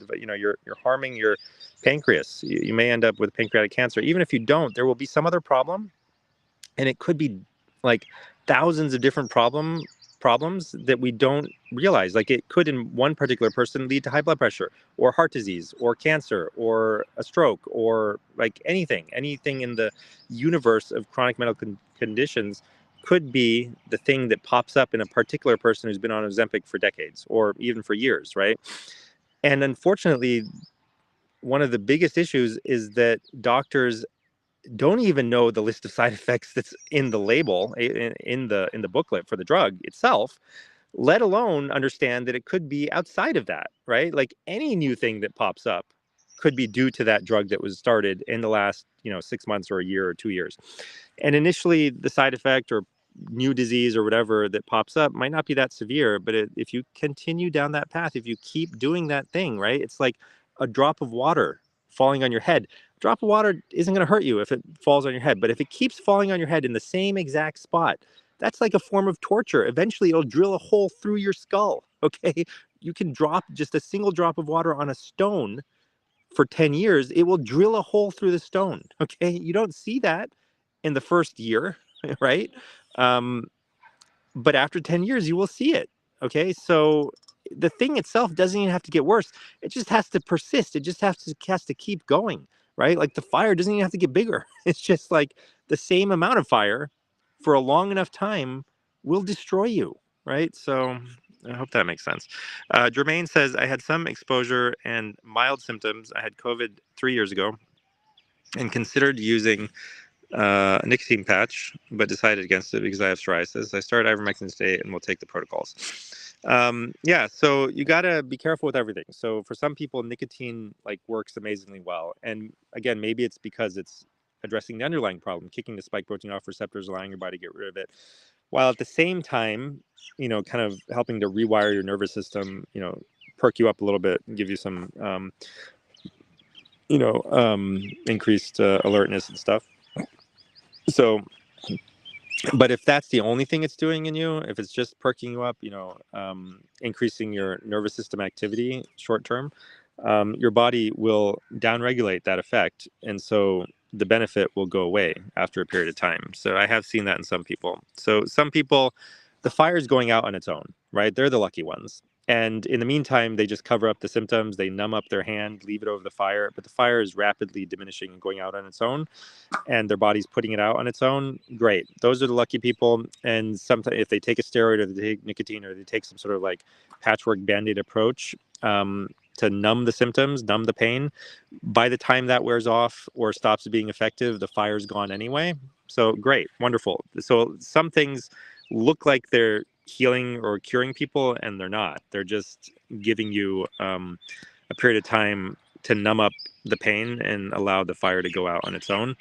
harming your pancreas. You may end up with pancreatic cancer. Even if you don't, there will be some other problem, and it could be like thousands of different problems that we don't realize. Like it could, in one particular person, lead to high blood pressure or heart disease or cancer or a stroke or like anything in the universe of chronic medical conditions could be the thing that pops up in a particular person who's been on Ozempic for decades or even for years, right? And unfortunately, one of the biggest issues is that doctors don't even know the list of side effects that's in the label, in the booklet for the drug itself, let alone understand that it could be outside of that, right? Like any new thing that pops up could be due to that drug that was started in the last, 6 months or a year or 2 years. And initially, the side effect or new disease or whatever that pops up might not be that severe, but if you continue down that path, if you keep doing that thing, right? It's like a drop of water falling on your head. A drop of water isn't going to hurt you if it falls on your head, but if it keeps falling on your head in the same exact spot, that's like a form of torture. Eventually, it'll drill a hole through your skull. Okay. You can drop just a single drop of water on a stone for 10 years, it will drill a hole through the stone. Okay. You don't see that in the first year, right? Um, but after 10 years, you will see it. Okay. So the thing itself doesn't even have to get worse. It just has to persist. It just has to keep going, right? Like the fire doesn't even have to get bigger. It's just like the same amount of fire for a long enough time will destroy you, right? So I hope that makes sense. Jermaine says, I had some exposure and mild symptoms. I had COVID 3 years ago and considered using a nicotine patch, but decided against it because I have psoriasis. I started ivermectin today and will take the protocols. Yeah, so you got to be careful with everything. So for some people, nicotine like works amazingly well. And again, maybe it's because it's addressing the underlying problem, kicking the spike protein off receptors, allowing your body to get rid of it, while at the same time, kind of helping to rewire your nervous system, perk you up a little bit and give you some, increased alertness and stuff. So, but if that's the only thing it's doing in you, if it's just perking you up, increasing your nervous system activity short term, your body will downregulate that effect. And so the benefit will go away after a period of time. So I have seen that in some people. So some people, the fire is going out on its own, right? They're the lucky ones. And in the meantime, they just cover up the symptoms. They numb up their hand, leave it over the fire, but the fire is rapidly diminishing and going out on its own, and their body's putting it out on its own. Great. Those are the lucky people. And sometimes if they take a steroid or they take nicotine or they take some sort of like patchwork Band-Aid approach, to numb the symptoms, numb the pain, by the time that wears off or stops being effective, the fire's gone anyway. So great, wonderful. So some things look like they're healing or curing people, and they're not. They're just giving you a period of time to numb up the pain and allow the fire to go out on its own.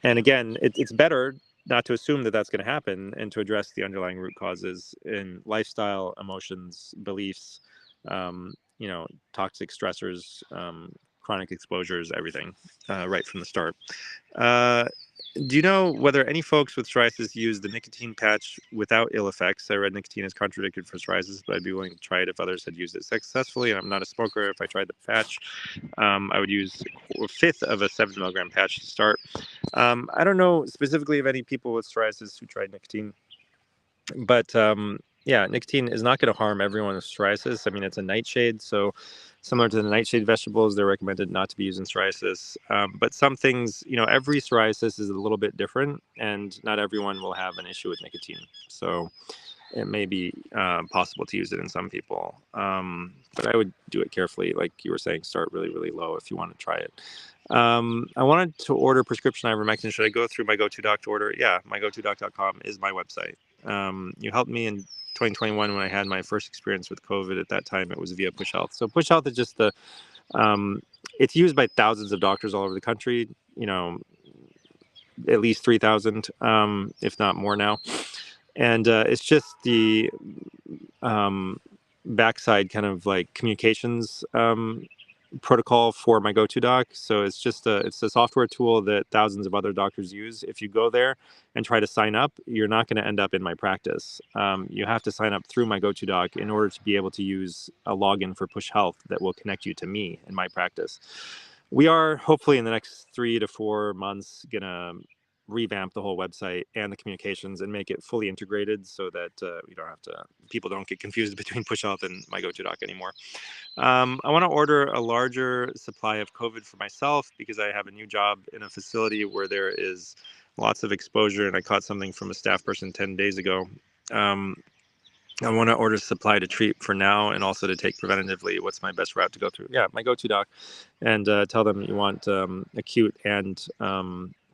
And again, it's better not to assume that that's going to happen and to address the underlying root causes in lifestyle, emotions, beliefs, toxic stressors, chronic exposures, everything, right from the start. Do you know whether any folks with psoriasis use the nicotine patch without ill effects? I read nicotine is contradicted for psoriasis, but I'd be willing to try it if others had used it successfully. And I'm not a smoker. If I tried the patch, I would use a fifth of a 7 milligram patch to start. I don't know specifically of any people with psoriasis who tried nicotine, but yeah, nicotine is not going to harm everyone with psoriasis. I mean, it's a nightshade, so similar to the nightshade vegetables, they're recommended not to be used in psoriasis. But some things, every psoriasis is a little bit different, and not everyone will have an issue with nicotine. So it may be possible to use it in some people. But I would do it carefully. Like you were saying, start really, really low if you want to try it. I wanted to order prescription ivermectin. Should I go through my GoToDoc to order? Yeah, my GoToDoc.com is my website. You helped me in 2021 when I had my first experience with COVID. At that time, it was via Push Health. So Push Health is just it's used by thousands of doctors all over the country. At least 3,000, if not more now. And it's just the backside kind of like communications protocol for my GoToDoc. So it's a software tool that thousands of other doctors use. If you go there and try to sign up, you're not going to end up in my practice. You have to sign up through my GoToDoc in order to be able to use a login for Push Health that will connect you to me in my practice. We are hopefully in the next 3 to 4 months gonna revamp the whole website and the communications and make it fully integrated so that people don't get confused between Push Health and my GoToDoc anymore. I want to order a larger supply of COVID for myself because I have a new job in a facility where there is lots of exposure, and I caught something from a staff person 10 days ago. I want to order supply to treat for now and also to take preventatively. What's my best route to go through? Yeah, my GoToDoc, and tell them you want acute and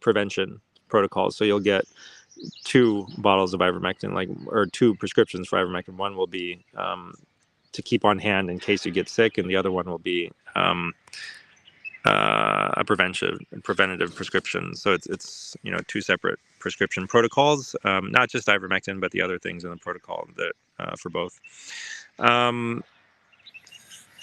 prevention protocols. So you'll get 2 bottles of ivermectin, or 2 prescriptions for ivermectin. One will be to keep on hand in case you get sick, and the other one will be a preventative prescription. So it's 2 separate prescription protocols, not just ivermectin, but the other things in the protocol that for both.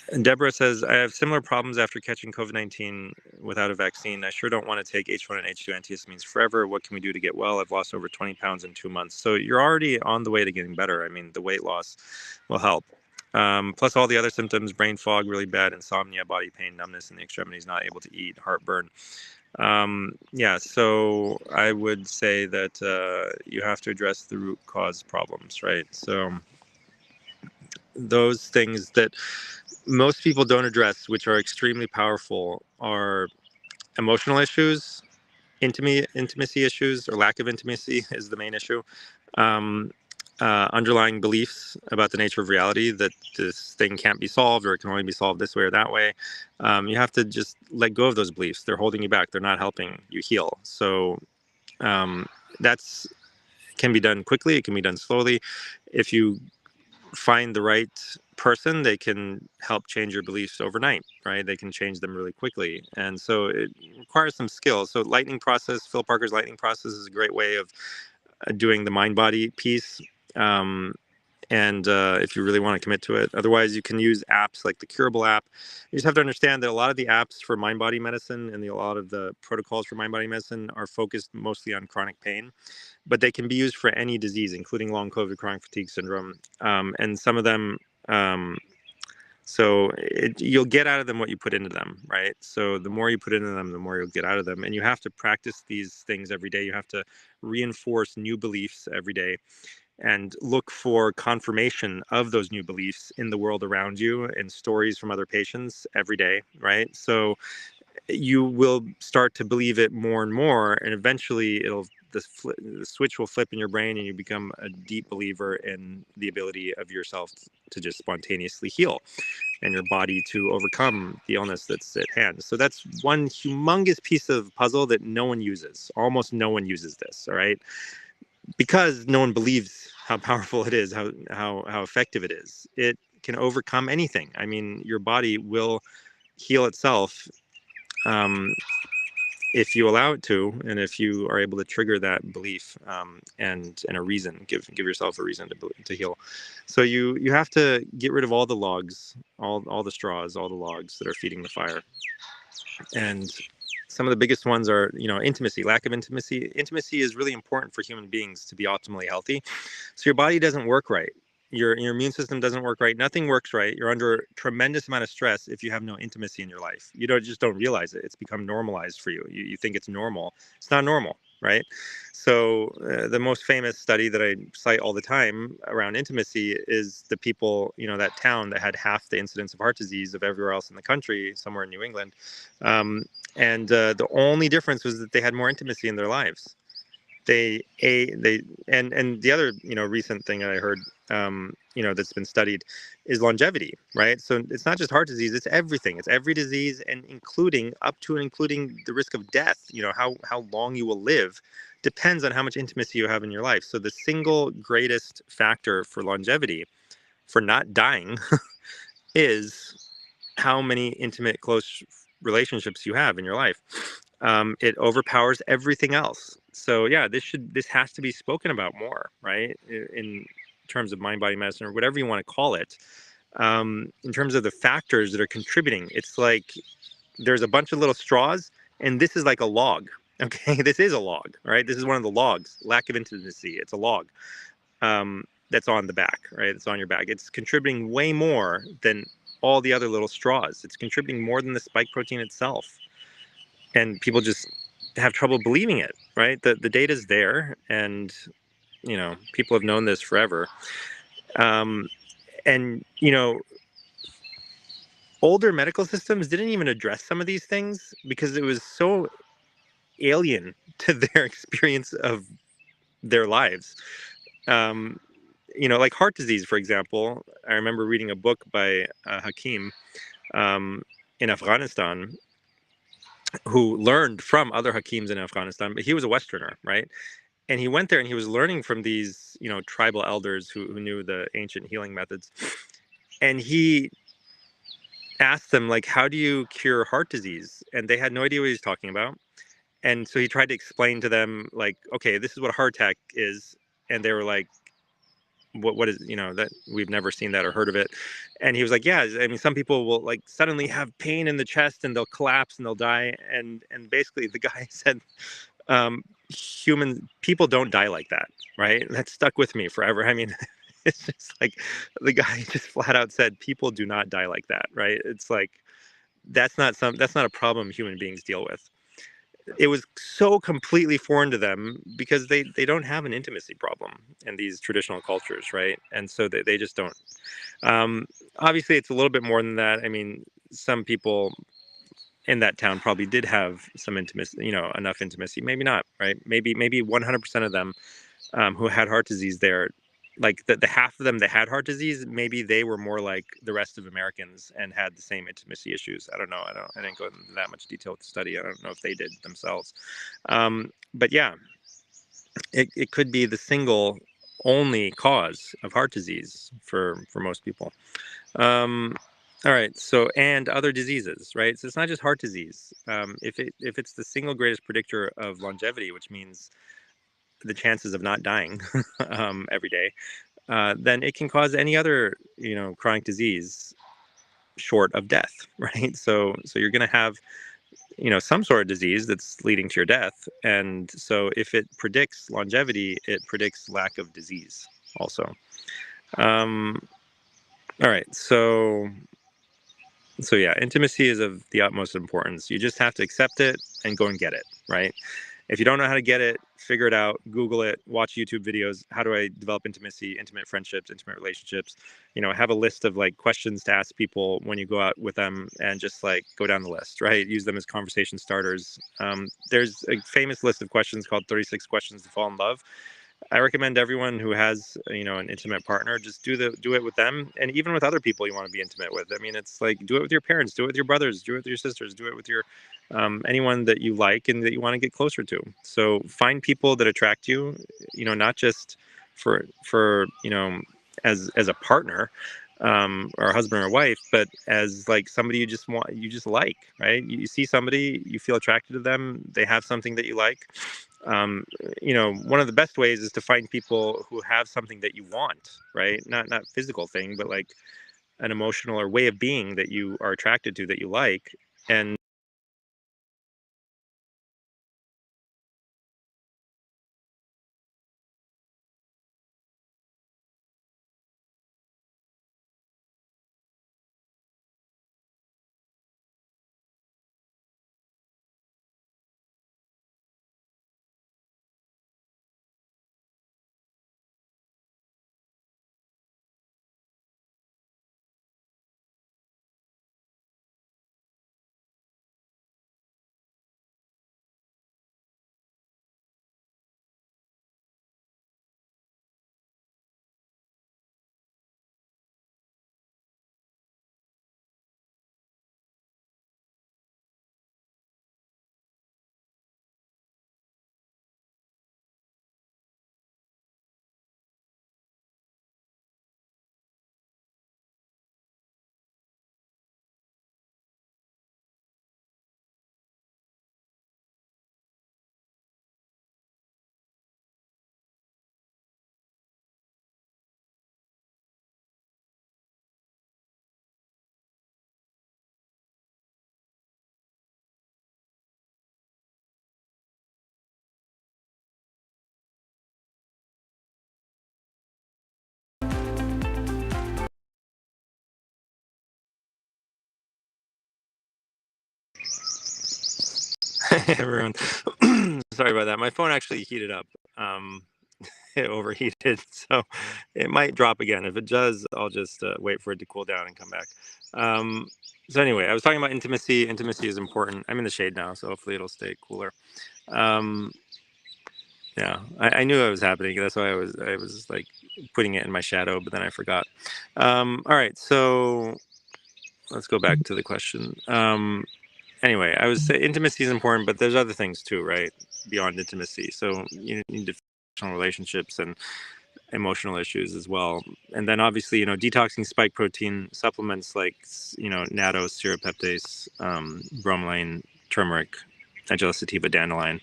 And Deborah says, I have similar problems after catching COVID-19 without a vaccine. I sure don't want to take H1 and H2 antihistamines forever. What can we do to get well? I've lost over 20 pounds in 2 months. So you're already on the way to getting better. I mean, the weight loss will help. Plus all the other symptoms, brain fog, really bad, insomnia, body pain, numbness in the extremities, not able to eat, heartburn. So I would say that you have to address the root cause problems, right? So those things that most people don't address, which are extremely powerful, are emotional issues, intimacy issues, or lack of intimacy is the main issue. Underlying beliefs about the nature of reality, that this thing can't be solved, or it can only be solved this way or that way. You have to just let go of those beliefs. They're holding you back. They're not helping you heal. So that's can be done quickly. It can be done slowly. If you find the right person, they can help change your beliefs overnight, right? They can change them really quickly. And so it requires some skill. So lightning process, Phil Parker's lightning process is a great way of doing the mind body piece. And if you really want to commit to it, otherwise you can use apps like the Curable app. You just have to understand that a lot of the apps for mind body medicine and a lot of the protocols for mind body medicine are focused mostly on chronic pain, but they can be used for any disease, including long COVID chronic fatigue syndrome. And some of them, you'll get out of them what you put into them, right? So the more you put into them, the more you'll get out of them. And you have to practice these things every day. You have to reinforce new beliefs every day and look for confirmation of those new beliefs in the world around you and stories from other patients every day, right? So you will start to believe it more and more, and eventually the switch will flip in your brain and you become a deep believer in the ability of yourself to just spontaneously heal and your body to overcome the illness that's at hand. So that's one humongous piece of puzzle that no one uses. Almost no one uses this, all right? Because no one believes how powerful it is, how effective it is. It can overcome anything. I mean, your body will heal itself if you allow it to, and if you are able to trigger that belief and a reason, give yourself a reason to heal. So you have to get rid of all the logs, all the straws, all the logs that are feeding the fire. And some of the biggest ones are, intimacy, lack of intimacy. Intimacy is really important for human beings to be optimally healthy. So your body doesn't work right. Your immune system doesn't work right. Nothing works right. You're under a tremendous amount of stress if you have no intimacy in your life. You just don't realize it. It's become normalized for you. You think it's normal. It's not normal, right? So the most famous study that I cite all the time around intimacy is the people, that town that had half the incidence of heart disease of everywhere else in the country, somewhere in New England. And the only difference was that they had more intimacy in their lives. They and the other, recent thing that I heard, that's been studied is longevity, right? So it's not just heart disease, it's everything. It's every disease, and including up to and including the risk of death. How long you will live depends on how much intimacy you have in your life. So the single greatest factor for longevity, for not dying, is how many intimate, close relationships you have in your life. It overpowers everything else. So yeah, this has to be spoken about more, right? In terms of mind body medicine or whatever you want to call it. In terms of the factors that are contributing, it's like there's a bunch of little straws, and this is like a log. Okay, this is a log, right? This is one of the logs. Lack of intimacy. It's a log. That's on the back, right? It's on your back. It's contributing way more than all the other little straws. It's contributing more than the spike protein itself. And people just have trouble believing it, right? The data's there, and people have known this forever. Um, and older medical systems didn't even address some of these things because it was so alien to their experience of their lives. Um, like heart disease, for example. I remember reading a book by Hakim, um, in Afghanistan, who learned from other Hakims in Afghanistan, but he was a Westerner, right? And he went there and he was learning from these, tribal elders who knew the ancient healing methods. And he asked them, like, how do you cure heart disease? And they had no idea what he was talking about. And so he tried to explain to them, like, okay, this is what a heart attack is. And they were like, what is, that we've never seen that or heard of it. And he was like, yeah, I mean, some people will like suddenly have pain in the chest and they'll collapse and they'll die. And basically the guy said, human people don't die like that, right? That stuck with me forever. I mean, it's just like the guy just flat out said people do not die like that, right? It's like that's not a problem human beings deal with. It was so completely foreign to them because they don't have an intimacy problem in these traditional cultures, right? And so they just don't. um, Obviously it's a little bit more than that. I mean, some people in that town probably did have some intimacy, enough intimacy, maybe not, right? Maybe 100% of them, who had heart disease there, like the half of them that had heart disease, maybe they were more like the rest of Americans and had the same intimacy issues. I don't know. I didn't go into that much detail with the study. I don't know if they did themselves. But yeah, it could be the single only cause of heart disease for most people. Um, all right. So, and other diseases, right? So it's not just heart disease. If it's the single greatest predictor of longevity, which means the chances of not dying every day, then it can cause any other, chronic disease short of death, right? So you're going to have, some sort of disease that's leading to your death. And so if it predicts longevity, it predicts lack of disease also. Um, all right. So yeah, intimacy is of the utmost importance. You just have to accept it and go and get it, right? If you don't know how to get it, figure it out, Google it, watch YouTube videos. How do I develop intimacy, intimate friendships, intimate relationships? Have a list of like questions to ask people when you go out with them, and just like go down the list, right? Use them as conversation starters. There's a famous list of questions called 36 Questions to Fall in Love. I recommend everyone who has, an intimate partner, just do it with them, and even with other people you want to be intimate with. I mean, it's like, do it with your parents, do it with your brothers, do it with your sisters, do it with your anyone that you like and that you want to get closer to. So find people that attract you, not just for as a partner, or a husband or wife, but as like somebody you just like, right? You see somebody, you feel attracted to them, they have something that you like. um, One of the best ways is to find people who have something that you want, right? Not physical thing, but like an emotional or way of being that you are attracted to, that you like. And Everyone, sorry about that. My phone actually heated up. Um, it overheated, so it might drop again. If it does, I'll just wait for it to cool down and come back. Um, so anyway, I was talking about intimacy. Intimacy is important. I'm in the shade now, so hopefully it'll stay cooler. Um, yeah, I knew it was happening. That's why I was like putting it in my shadow, but then I forgot. All right, so let's go back to the question. Anyway, I was saying intimacy is important, but there's other things too, right? Beyond intimacy. So you need to relationships and emotional issues as well. And then obviously, detoxing spike protein supplements like, natto, serapeptase, bromelain, turmeric, nigella sativa, dandelion,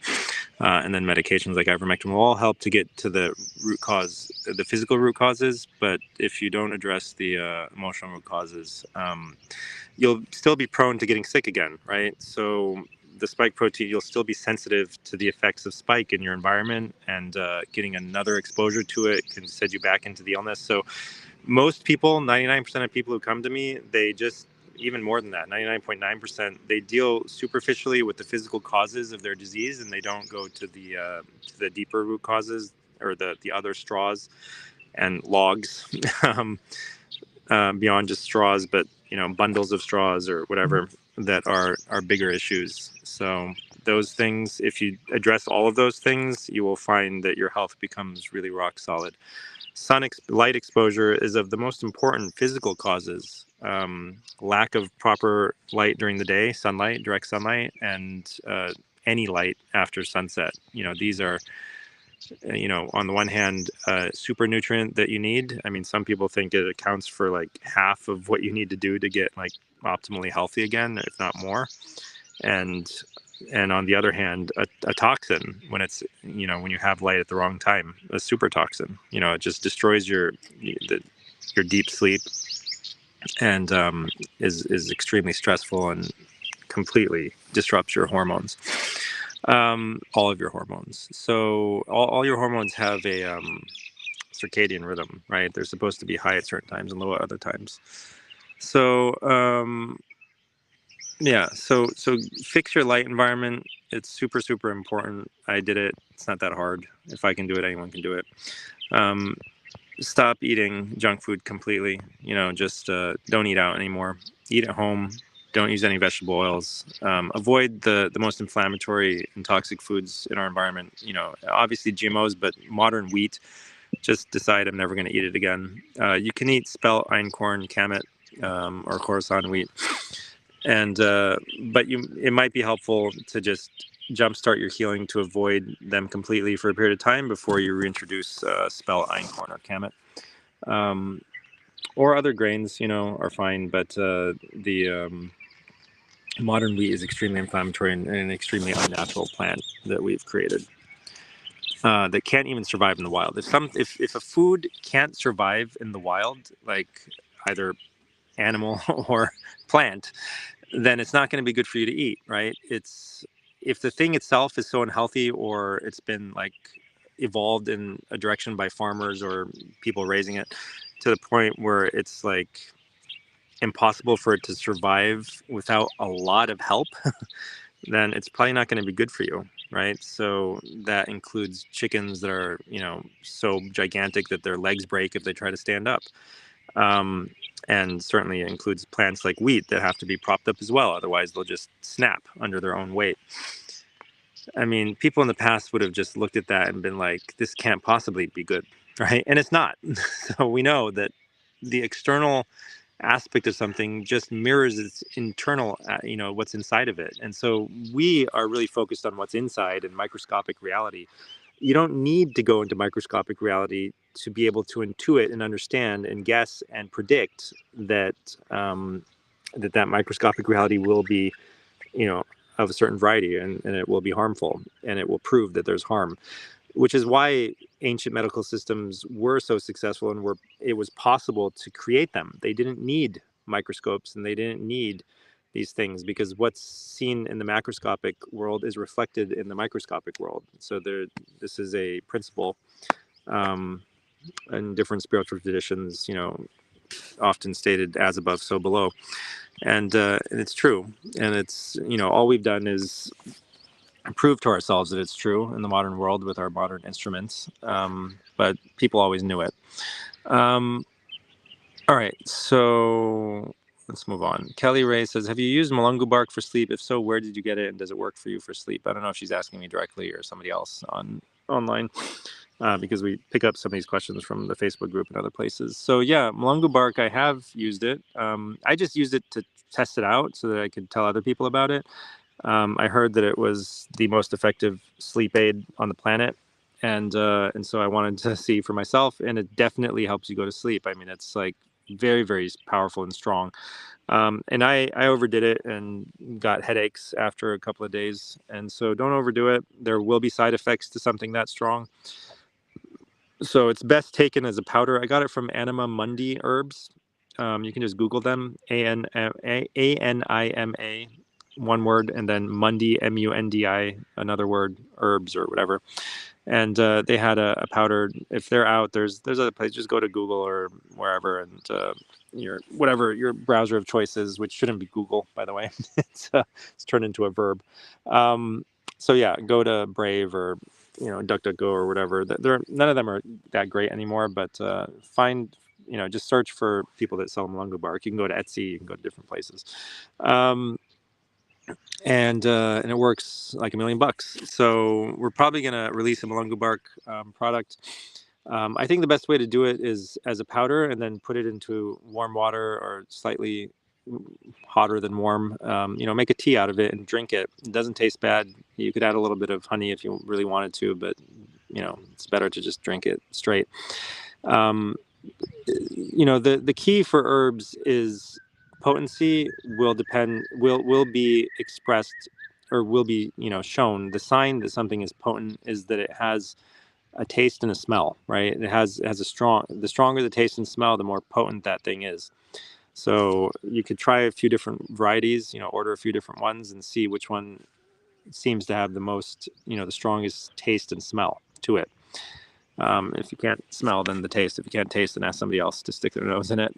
and then medications like ivermectin will all help to get to the root cause, the physical root causes. But if you don't address the emotional root causes, you'll still be prone to getting sick again, right? So the spike protein, you'll still be sensitive to the effects of spike in your environment, and getting another exposure to it can send you back into the illness. So most people, 99% of people who come to me, they just, even more than that, 99.9%, they deal superficially with the physical causes of their disease, and they don't go to the deeper root causes, or the other straws and logs beyond just straws, but bundles of straws or whatever that are bigger issues. So those things, if you address all of those things, you will find that your health becomes really rock solid. Light exposure is of the most important physical causes. Lack of proper light during the day, sunlight, direct sunlight, and any light after sunset. These are, on the one hand, super nutrient that you need. I mean, some people think it accounts for like half of what you need to do to get like optimally healthy again, if not more. And on the other hand, a toxin, when it's, when you have light at the wrong time, a super toxin, it just destroys your deep sleep, and is extremely stressful and completely disrupts your hormones, all of your hormones. So all your hormones have a circadian rhythm, right? They're supposed to be high at certain times and low at other times. So yeah, so fix your light environment. It's super, super important. I did it. It's not that hard. If I can do it, anyone can do it. Um, Stop eating junk food completely. Just don't eat out anymore. Eat at home. Don't use any vegetable oils. Avoid the most inflammatory and toxic foods in our environment. Obviously GMOs, but modern wheat. Just decide I'm never going to eat it again. You can eat spelt, einkorn, kamut, or Khorasan wheat. And but it might be helpful to just jumpstart your healing to avoid them completely for a period of time before you reintroduce spelt, einkorn, or kamut, or other grains. Are fine, but the modern wheat is extremely inflammatory and an extremely unnatural plant that we've created, that can't even survive in the wild. If a food can't survive in the wild, like either animal or plant, then it's not going to be good for you to eat, right? If the thing itself is so unhealthy, or it's been like evolved in a direction by farmers or people raising it to the point where it's like impossible for it to survive without a lot of help, then it's probably not going to be good for you, right? So that includes chickens that are, so gigantic that their legs break if they try to stand up. And certainly it includes plants like wheat that have to be propped up as well. Otherwise, they'll just snap under their own weight. I mean, people in the past would have just looked at that and been like, this can't possibly be good, right? And it's not. So we know that the external aspect of something just mirrors its internal, what's inside of it. And so we are really focused on what's inside and microscopic reality. You don't need to go into microscopic reality to be able to intuit and understand and guess and predict that that microscopic reality will be, of a certain variety, and it will be harmful, and it will prove that there's harm, which is why ancient medical systems were so successful, and it was possible to create them. They didn't need microscopes, and they didn't need these things, because what's seen in the macroscopic world is reflected in the microscopic world. So this is a principle, in different spiritual traditions, often stated as above, so below. And it's true. And it's, all we've done is prove to ourselves that it's true in the modern world with our modern instruments. But people always knew it. Um, all right, so let's move on. Kelly Ray says, have you used Mulungu bark for sleep? If so, where did you get it, and does it work for you for sleep? I don't know if she's asking me directly or somebody else online, because we pick up some of these questions from the Facebook group and other places. So yeah, Mulungu bark, I have used it. I just used it to test it out so that I could tell other people about it. I heard that it was the most effective sleep aid on the planet, and so I wanted to see for myself, and it definitely helps you go to sleep. I mean, it's like very, very powerful and strong. And I overdid it and got headaches after a couple of days, and so don't overdo it. There will be side effects to something that strong. So it's best taken as a powder. I got it from Anima Mundi Herbs. You can just Google them. Anima, one word, and then Mundi, Mundi, another word, herbs or whatever. And they had a powder. If they're out, there's other places. Just go to Google or wherever, and whatever your browser of choice is, which shouldn't be Google, by the way. It's turned into a verb. So yeah, go to Brave or DuckDuckGo or whatever. None of them are that great anymore. But find just search for people that sell Mulungu bark. You can go to Etsy. You can go to different places. And it works like $1,000,000. So we're probably going to release a Mulungu bark product. I think the best way to do it is as a powder, and then put it into warm water or slightly hotter than warm. Make a tea out of it and drink it. It doesn't taste bad. You could add a little bit of honey if you really wanted to, but it's better to just drink it straight. The key for herbs is potency will be expressed, or will be shown. The sign that something is potent is that it has a taste and a smell, right? It has the stronger the taste and smell, the more potent that thing is. So you could try a few different varieties, order a few different ones and see which one seems to have the most, the strongest taste and smell to it. If you can't smell, then the taste. If you can't taste, then ask somebody else to stick their nose in it,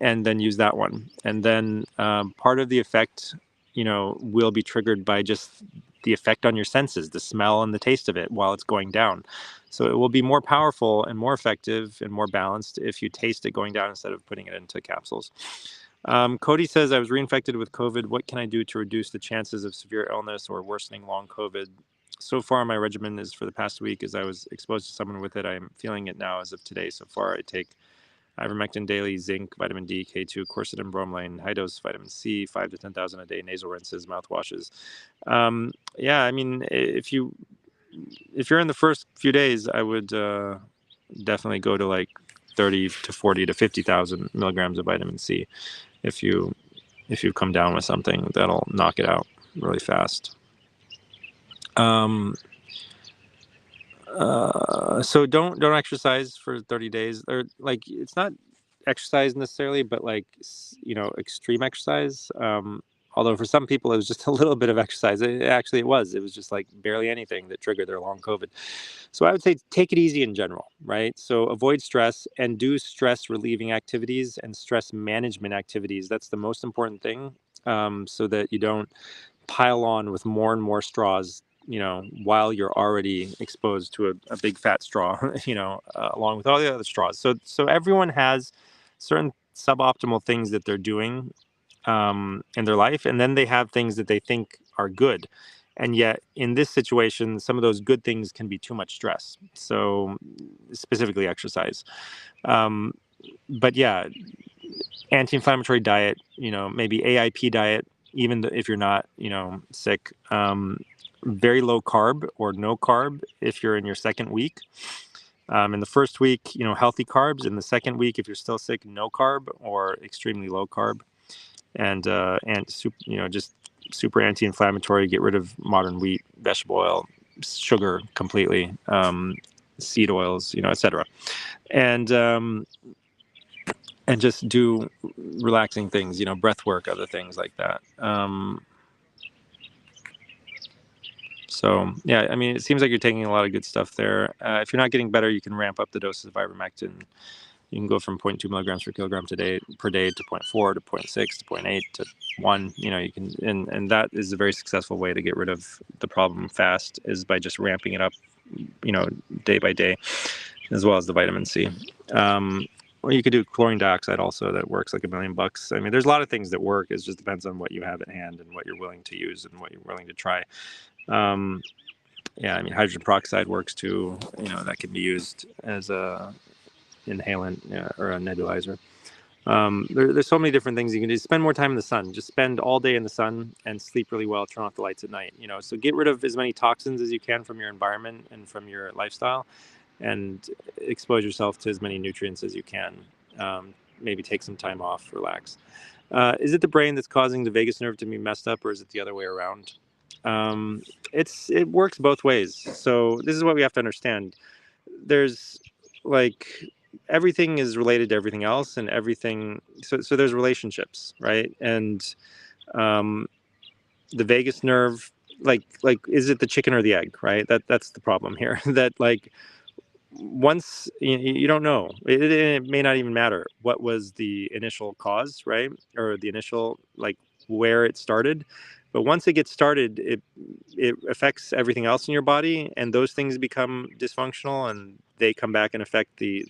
and then use that one. And then part of the effect, will be triggered by just the effect on your senses, the smell and the taste of it while it's going down. So it will be more powerful and more effective and more balanced if you taste it going down instead of putting it into capsules. Cody says, I was reinfected with COVID. What can I do to reduce the chances of severe illness or worsening long COVID? So far, my regimen is for the past week, as I was exposed to someone with it. I'm feeling it now as of today. So far, I take ivermectin daily, zinc, vitamin D, K2, quercetin, bromelain, high dose vitamin C, 5 to 10,000 a day, nasal rinses, mouthwashes. Yeah, I mean, if you're in the first few days, I would definitely go to like 30 to 40 to 50,000 milligrams of vitamin C. If you come down with something, that'll knock it out really fast. So don't exercise for 30 days, or like, it's not exercise necessarily, but like, extreme exercise. Although for some people it was just a little bit of exercise. It was just like barely anything that triggered their long COVID. So I would say take it easy in general, right? So avoid stress and do stress relieving activities and stress management activities. That's the most important thing, so that you don't pile on with more and more straws, while you're already exposed to a big fat straw, along with all the other straws. So everyone has certain suboptimal things that they're doing in their life, and then they have things that they think are good. And yet in this situation, some of those good things can be too much stress. So specifically exercise. But yeah, anti-inflammatory diet, maybe AIP diet, even if you're not, sick. Very low carb or no carb if you're in your second week. In the first week, healthy carbs. In the second week, if you're still sick, no carb or extremely low carb. And just super anti-inflammatory. Get rid of modern wheat, vegetable oil, sugar completely, seed oils, etc. And just do relaxing things, breath work, other things like that. So yeah, I mean, it seems like you're taking a lot of good stuff there. If you're not getting better, you can ramp up the doses of ivermectin. You can go from 0.2 milligrams per kilogram per day to 0.4 to 0.6 to 0.8 to one. You can, and that is a very successful way to get rid of the problem fast, is by just ramping it up, day by day, as well as the vitamin C. Or you could do chlorine dioxide also, that works like $1,000,000. I mean, there's a lot of things that work. It just depends on what you have at hand and what you're willing to use and what you're willing to try. Yeah, I mean, hydrogen peroxide works too. That can be used as a inhalant, or a nebulizer. There's so many different things you can do. Spend more time in the sun. Just spend all day in the sun and sleep really well. Turn off the lights at night. So get rid of as many toxins as you can from your environment and from your lifestyle, and expose yourself to as many nutrients as you can. Maybe take some time off, relax. Is it the brain that's causing the vagus nerve to be messed up, or is it the other way around? It works both ways. So this is what we have to understand. There's like everything is related to everything else, and everything. So there's relationships, right? And the vagus nerve, like is it the chicken or the egg, right? That's the problem here. That like once you don't know, it may not even matter what was the initial cause, right? Or the initial, like, where it started. But once it gets started, it affects everything else in your body, and those things become dysfunctional, and they come back and affect the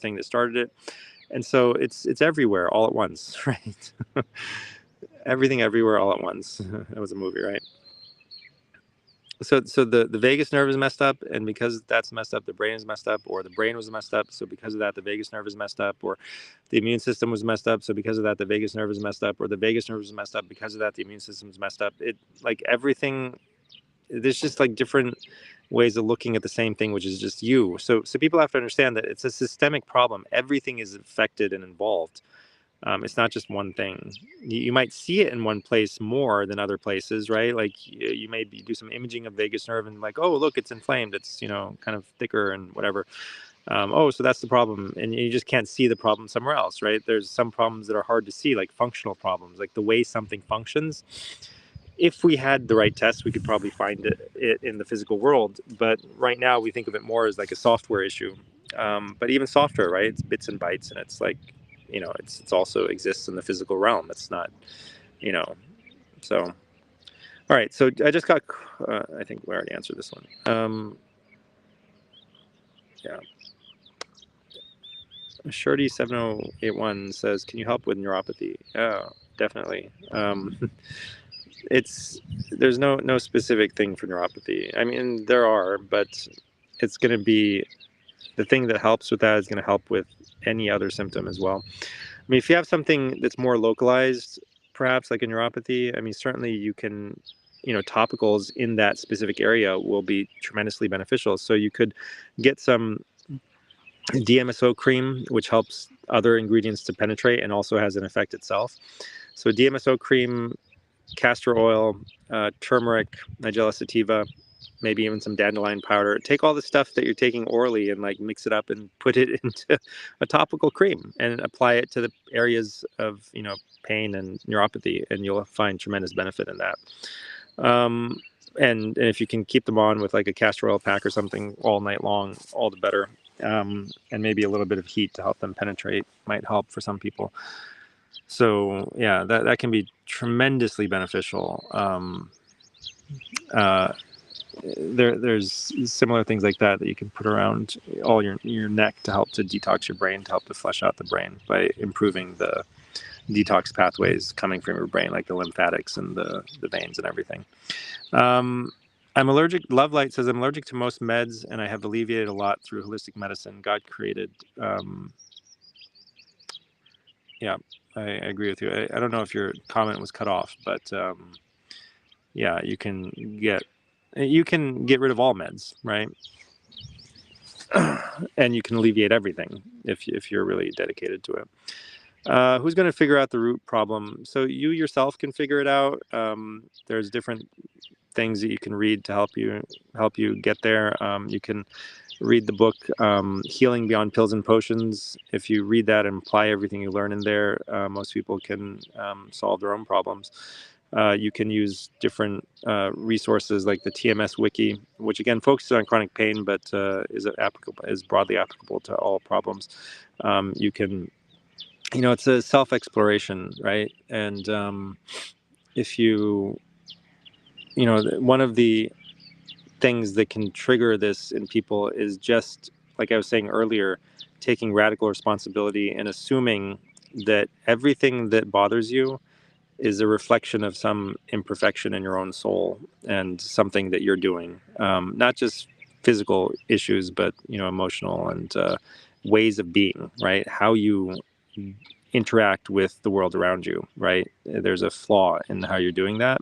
thing that started it. And so it's everywhere all at once, right? Everything everywhere all at once. That was a movie, right? So the vagus nerve is messed up, and because that's messed up, the brain is messed up, or the brain was messed up, so because of that the vagus nerve is messed up, or the immune system was messed up, so because of that the vagus nerve is messed up, or the vagus nerve is messed up, because of that the immune system is messed up. It, like, everything, there's just like different ways of looking at the same thing, which is just you. So people have to understand that it's a systemic problem. Everything is affected and involved. It's not just one thing. You might see it in one place more than other places, right? Like you may do some imaging of vagus nerve and like, oh, look, it's inflamed. It's, kind of thicker and whatever. Oh, so that's the problem. And you just can't see the problem somewhere else, right? There's some problems that are hard to see, like functional problems, like the way something functions. If we had the right test, we could probably find it in the physical world. But right now we think of it more as like a software issue. But even software, right? It's bits and bytes, and it's like, it's also exists in the physical realm. It's not, so. All right. So I just got, I think we already answered this one. Yeah. Shorty7081 says, can you help with neuropathy? Oh, definitely. There's no specific thing for neuropathy. I mean, there are, but it's going to be, the thing that helps with that is going to help with any other symptom as well. I mean, if you have something that's more localized, perhaps like a neuropathy, I mean, certainly you can, topicals in that specific area will be tremendously beneficial. So you could get some DMSO cream, which helps other ingredients to penetrate and also has an effect itself. So DMSO cream, castor oil, turmeric, nigella sativa, maybe even some dandelion powder. Take all the stuff that you're taking orally and like mix it up and put it into a topical cream and apply it to the areas of, pain and neuropathy, and you'll find tremendous benefit in that. And if you can keep them on with like a castor oil pack or something all night long, all the better. And maybe a little bit of heat to help them penetrate might help for some people. So yeah, that can be tremendously beneficial. There's similar things like that you can put around all your neck to help to detox your brain, to help to flush out the brain by improving the detox pathways coming from your brain, like the lymphatics and the veins and everything. I'm allergic. Love Light says, I'm allergic to most meds, and I have alleviated a lot through holistic medicine God created. Yeah, I agree with you. I don't know if your comment was cut off, but yeah, you can get rid of all meds, right? And you can alleviate everything if you're really dedicated to it. Who's going to figure out the root problem? So you yourself can figure it out. There's different things that you can read to help you get there. You can read the book Healing Beyond Pills and Potions. If you read that and apply everything you learn in there, most people can solve their own problems. You can use different resources like the TMS Wiki, which again focuses on chronic pain, but is broadly applicable to all problems. You can, it's a self-exploration, right? And if you, one of the things that can trigger this in people is just, like I was saying earlier, taking radical responsibility and assuming that everything that bothers you is a reflection of some imperfection in your own soul and something that you're doing, not just physical issues, but emotional and ways of being, right? How you interact with the world around you, right? There's a flaw in how you're doing that,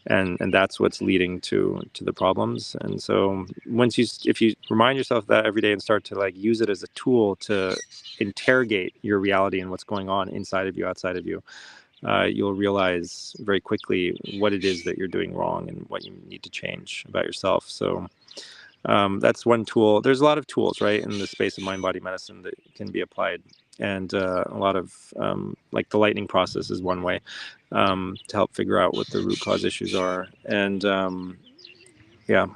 and that's what's leading to the problems. And so if you remind yourself that every day and start to like use it as a tool to interrogate your reality and what's going on inside of you, outside of you, you'll realize very quickly what it is that you're doing wrong and what you need to change about yourself. So that's one tool. There's a lot of tools, right, in the space of mind-body medicine that can be applied. And a lot of, like the lightning process is one way to help figure out what the root cause issues are. And yeah,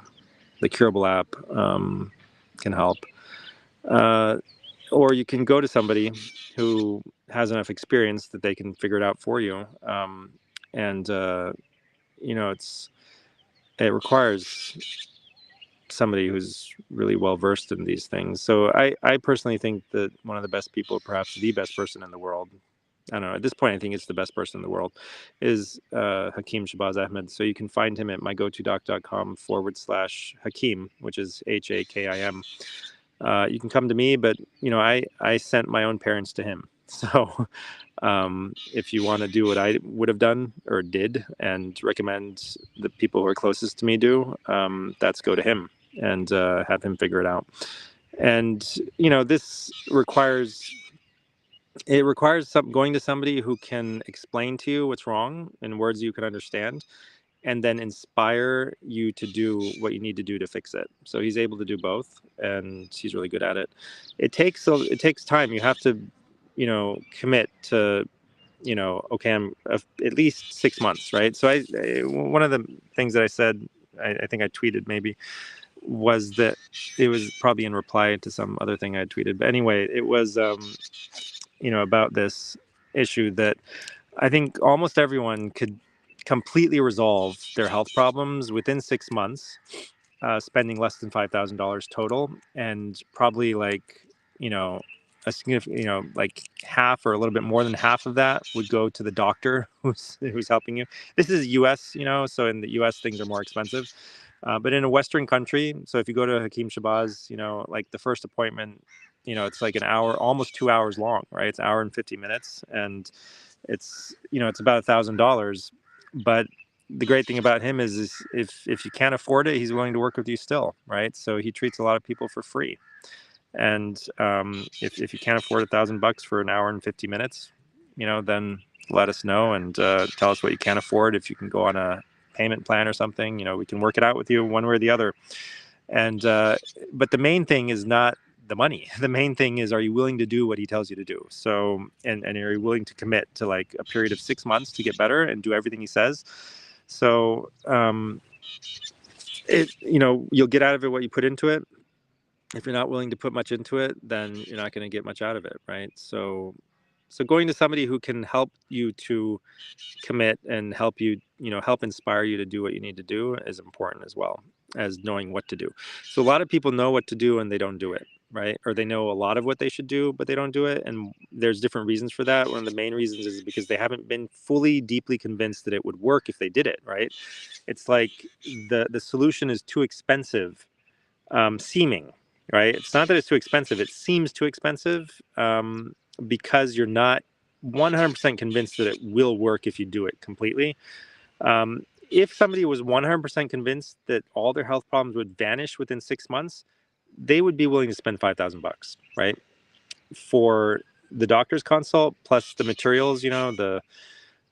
the Curable app can help. Or you can go to somebody who has enough experience that they can figure it out for you. And it requires somebody who's really well versed in these things. So I personally think that one of the best people, perhaps the best person in the world, I don't know, at this point I think it's the best person in the world, is Hakim Shabazz Ahmed. So you can find him at mygotodoc.com/Hakim, which is HAKIM. You can come to me, but I sent my own parents to him. So if you want to do what I would have done or did and recommend the people who are closest to me do, that's go to him and have him figure it out. And this requires going to somebody who can explain to you what's wrong in words you can understand, and then inspire you to do what you need to do to fix it. So he's able to do both, and he's really good at it. It takes time. You have to, commit to, okay, I'm at least 6 months, right? So one of the things that I said, I think I tweeted maybe, was that it was probably in reply to some other thing I tweeted. But anyway, it was, about this issue that I think almost everyone could completely resolve their health problems within 6 months, spending less than $5,000 total, and probably like a significant, like half or a little bit more than half of that would go to the doctor who's helping you. This is U.S., so in the U.S. things are more expensive, but in a Western country, so if you go to Hakim Shabazz, like the first appointment, it's like an hour, almost 2 hours long, right? It's an hour and 50 minutes, and it's about $1,000. But the great thing about him is if you can't afford it, he's willing to work with you still, right? So he treats a lot of people for free. And if you can't afford $1,000 for an hour and 50 minutes, then let us know and tell us what you can't afford. If you can go on a payment plan or something, we can work it out with you one way or the other. And but the main thing is not the money. The main thing is, are you willing to do what he tells you to do? So, and are you willing to commit to like a period of 6 months to get better and do everything he says? So, you'll get out of it what you put into it. If you're not willing to put much into it, then you're not going to get much out of it, right? So going to somebody who can help you to commit and help you, help inspire you to do what you need to do is important as well as knowing what to do. So a lot of people know what to do and they don't do it, right? Or they know a lot of what they should do, but they don't do it. And there's different reasons for that. One of the main reasons is because they haven't been fully, deeply convinced that it would work if they did it, right? It's like the solution is too expensive, seeming, right? It's not that it's too expensive. It seems too expensive because you're not 100% convinced that it will work if you do it completely. If somebody was 100% convinced that all their health problems would vanish within 6 months, they would be willing to spend $5,000, right? For the doctor's consult, plus the materials, the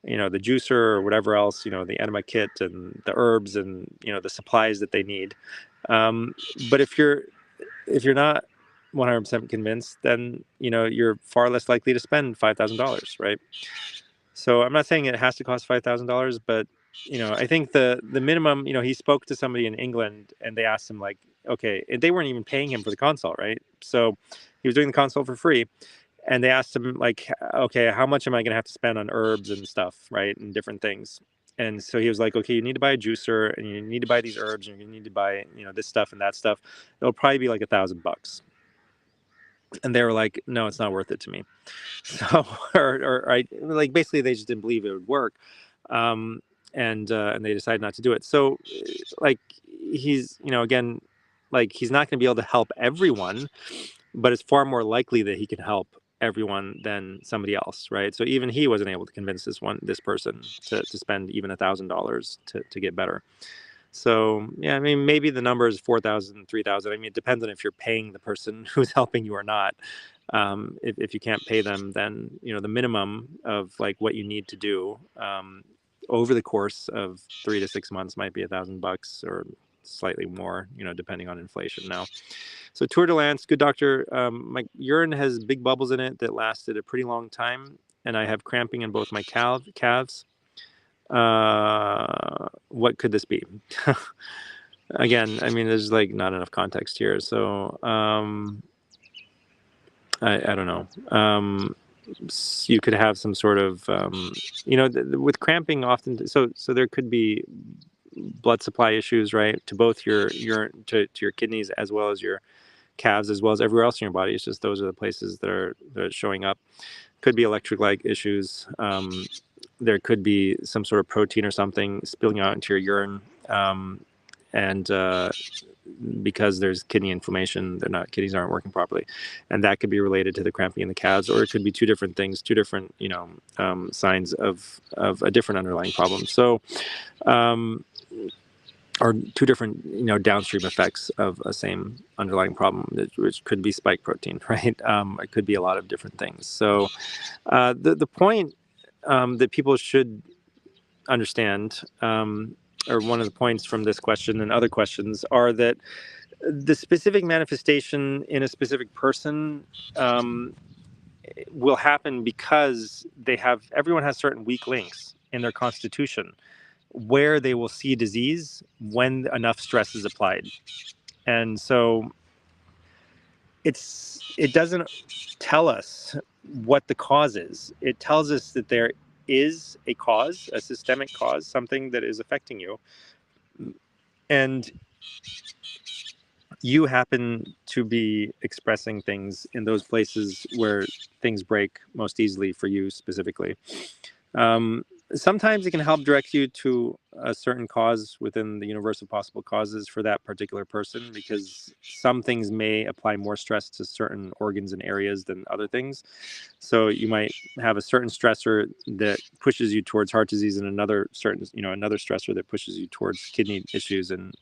juicer or whatever else, the enema kit and the herbs and, the supplies that they need. But if you're not 100% convinced, then you're far less likely to spend $5,000, right? So I'm not saying it has to cost $5,000, but I think the minimum, he spoke to somebody in England and they asked him like, okay, and they weren't even paying him for the consult, right? So he was doing the consult for free, and they asked him like, okay, how much am I going to have to spend on herbs and stuff, right, and different things? And so he was like, okay, you need to buy a juicer, and you need to buy these herbs, and you need to buy, this stuff and that stuff. It'll probably be like $1,000. And they were like, no, it's not worth it to me. So, or I like, basically they just didn't believe it would work. Um, and they decided not to do it. So, like, he's, again, like, he's not going to be able to help everyone, but it's far more likely that he can help everyone than somebody else, right? So even he wasn't able to convince this person to spend even $1,000 to get better. So yeah, I mean, maybe the number is 4,000, 3,000. I mean, it depends on if you're paying the person who's helping you or not. If you can't pay them, then the minimum of like what you need to do over the course of 3 to 6 months might be $1,000 or slightly more, depending on inflation now. So Tour de Lance, good doctor. My urine has big bubbles in it that lasted a pretty long time, and I have cramping in both my calves. What could this be? Again, I mean, there's like not enough context here, so I don't know. You could have some sort of with cramping often. So there could be blood supply issues, right, to both your to your kidneys as well as your calves as well as everywhere else in your body. It's just those are the places that are showing up. Could be electrolyte issues. There could be some sort of protein or something spilling out into your urine, and because there's kidney inflammation, kidneys aren't working properly, and that could be related to the cramping in the calves, or it could be two different things, two different signs of a different underlying problem. So. Or two different, downstream effects of a same underlying problem, which could be spike protein, right? It could be a lot of different things. So the point that people should understand, or one of the points from this question and other questions, are that the specific manifestation in a specific person will happen because everyone has certain weak links in their constitution where they will see disease when enough stress is applied. And so it doesn't tell us what the cause is. It tells us that there is a cause, a systemic cause, something that is affecting you. And you happen to be expressing things in those places where things break most easily for you specifically. Sometimes it can help direct you to a certain cause within the universe of possible causes for that particular person, because some things may apply more stress to certain organs and areas than other things. So you might have a certain stressor that pushes you towards heart disease, and another stressor that pushes you towards kidney issues and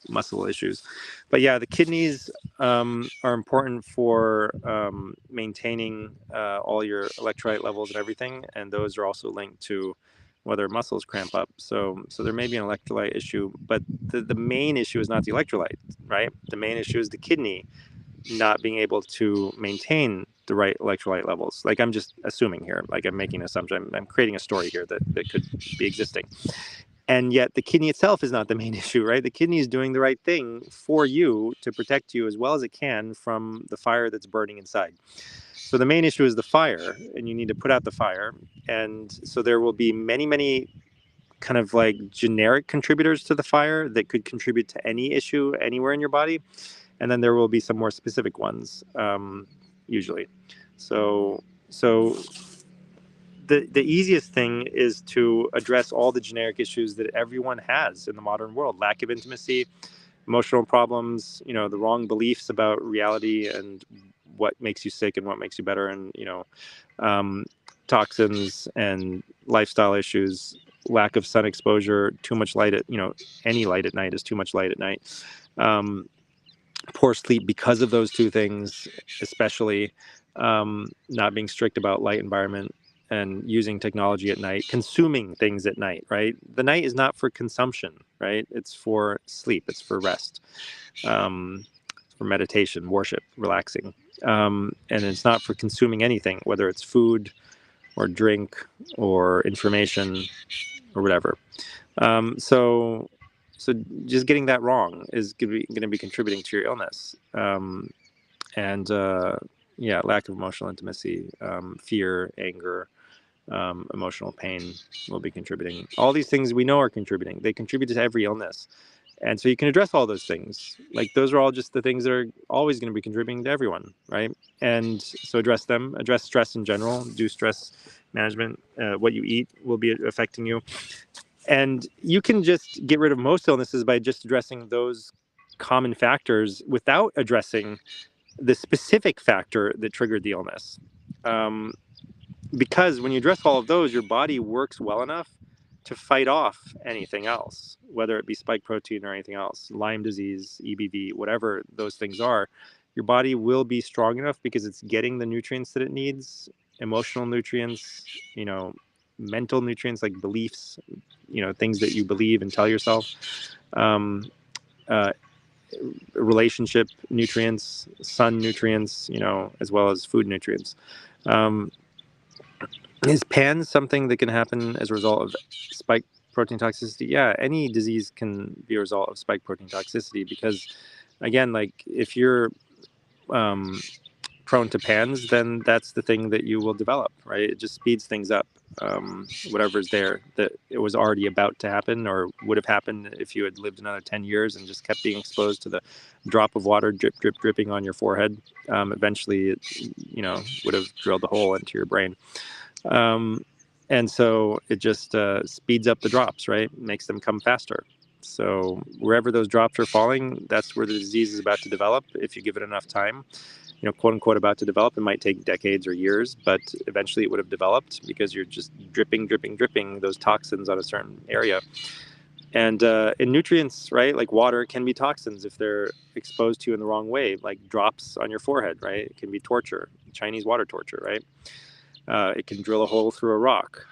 muscle issues. But yeah, the kidneys are important for maintaining all your electrolyte levels and everything, and those are also linked to whether muscles cramp up. So there may be an electrolyte issue, but the main issue is not the electrolyte, right? The main issue is the kidney not being able to maintain the right electrolyte levels. Like, I'm just assuming here, like I'm making an assumption, I'm creating a story here that could be existing. And yet the kidney itself is not the main issue, right? The kidney is doing the right thing for you to protect you as well as it can from the fire that's burning inside. So the main issue is the fire, and you need to put out the fire. And so there will be many, many kind of like generic contributors to the fire that could contribute to any issue anywhere in your body. And then there will be some more specific ones, usually. So the easiest thing is to address all the generic issues that everyone has in the modern world: lack of intimacy, emotional problems, the wrong beliefs about reality and what makes you sick and what makes you better, and toxins and lifestyle issues, lack of sun exposure, too much light at any light at night is too much light at night. Poor sleep because of those two things, especially not being strict about light environment and using technology at night, consuming things at night, right? The night is not for consumption, right? It's for sleep, it's for rest, for meditation, worship, relaxing. And it's not for consuming anything, whether it's food or drink or information or whatever. So just getting that wrong is going to be contributing to your illness. And yeah, lack of emotional intimacy, fear, anger, Emotional pain will be contributing. All these things we know are contributing. They contribute to every illness. And so you can address all those things. Like those are all just the things that are always going to be contributing to everyone, right? And so address them, address stress in general, do stress management. What you eat will be affecting you. And you can just get rid of most illnesses by just addressing those common factors without addressing the specific factor that triggered the illness. Um, because when you address all of those, your body works well enough to fight off anything else, whether it be spike protein or anything else, Lyme disease, EBV, whatever those things are. Your body will be strong enough because it's getting the nutrients that it needs, emotional nutrients, you know, mental nutrients like beliefs, you know, things that you believe and tell yourself, um, uh, relationship nutrients, sun nutrients, you know, as well as food nutrients. Um, Is PANS something that can happen as a result of spike protein toxicity? Yeah, any disease can be a result of spike protein toxicity because, again, like if you're um, prone to PANS, then that's the thing that you will develop, right? It just speeds things up. Whatever's there that it was already about to happen or would have happened if you had lived another 10 years and just kept being exposed to the drop of water drip, drip, dripping on your forehead. Eventually, it, you know, would have drilled a hole into your brain. Um, and so it just speeds up the drops, right? Makes them come faster. So wherever those drops are falling, that's where the disease is about to develop. If you give it enough time, you know, quote unquote, about to develop. It might take decades or years, but eventually it would have developed because you're just dripping, dripping, dripping those toxins on a certain area. And in nutrients, right, like water can be toxins if they're exposed to you in the wrong way, like drops on your forehead, right? It can be torture, Chinese water torture, right? It can drill a hole through a rock.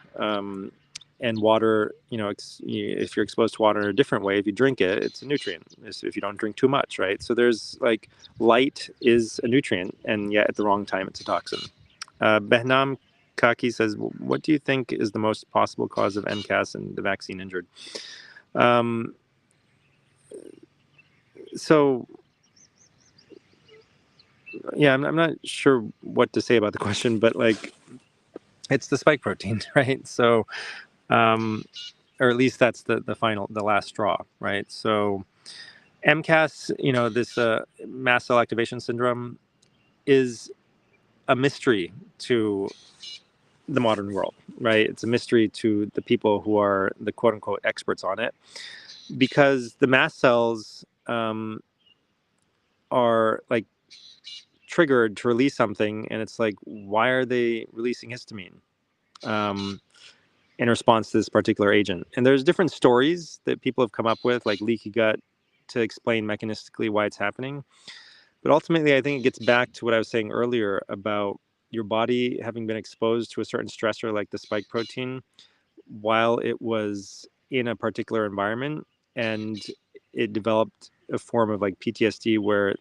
And water, you know, if you're exposed to water in a different way, if you drink it, it's a nutrient. If you don't drink too much, right? So there's like light is a nutrient, and yet at the wrong time, it's a toxin. Behnam Kaki says, "What do you think is the most possible cause of MCAS and the vaccine injured?" Um, so yeah, I'm not sure what to say about the question, but like, it's the spike protein, right? So. Um, or at least that's the last straw, right? So MCAS, you know, this mast cell activation syndrome is a mystery to the modern world, right? It's a mystery to the people who are the quote unquote experts on it, because the mast cells are like triggered to release something, and it's like, why are they releasing histamine? In response to this particular agent. And there's different stories that people have come up with, like leaky gut, to explain mechanistically why it's happening. But ultimately, I think it gets back to what I was saying earlier about your body having been exposed to a certain stressor like the spike protein while it was in a particular environment, and it developed a form of like PTSD where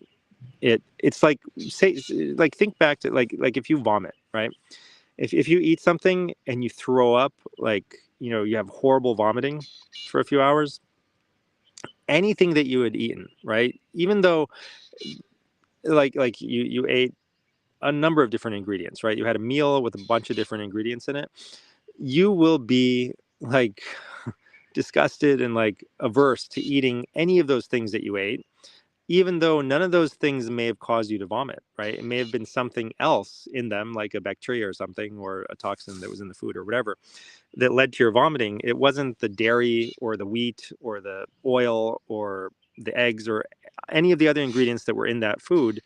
it's like, say, like think back to like if you vomit, right? If you eat something and you throw up, like, you know, you have horrible vomiting for a few hours, anything that you had eaten, right? Even though like you ate a number of different ingredients, right? You had a meal with a bunch of different ingredients in it. You will be like disgusted and like averse to eating any of those things that you ate, even though none of those things may have caused you to vomit, right? It may have been something else in them, like a bacteria or something, or a toxin that was in the food or whatever, that led to your vomiting. It wasn't the dairy or the wheat or the oil or the eggs or any of the other ingredients that were in that food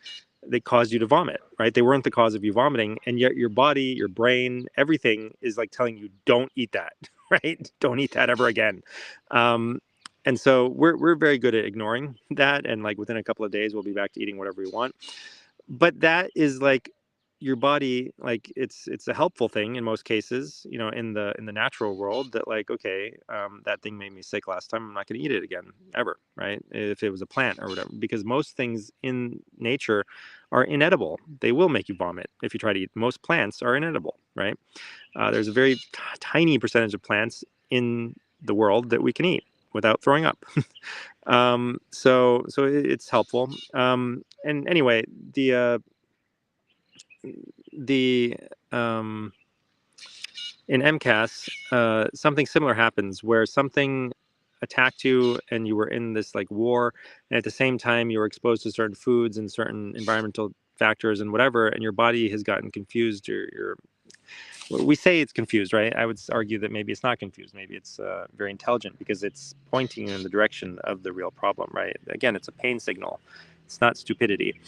that caused you to vomit, right? They weren't the cause of you vomiting. And yet your body, your brain, everything is like telling you, don't eat that, right? Don't eat that ever again. Um, and so we're very good at ignoring that. And like within a couple of days, we'll be back to eating whatever we want. But that is like your body, like it's a helpful thing in most cases, you know, in the natural world, that like, okay, that thing made me sick last time, I'm not going to eat it again ever, right? If it was a plant or whatever, because most things in nature are inedible. They will make you vomit if you try to eat. Most plants are inedible, right? There's a very tiny percentage of plants in the world that we can eat without throwing up. So it's helpful. And anyway, the um, in MCAS, something similar happens where something attacked you and you were in this like war, and at the same time you were exposed to certain foods and certain environmental factors and whatever, and your body has gotten confused. We say it's confused, right? I would argue that maybe it's not confused. Maybe it's very intelligent because it's pointing you in the direction of the real problem, right? Again, it's a pain signal. It's not stupidity.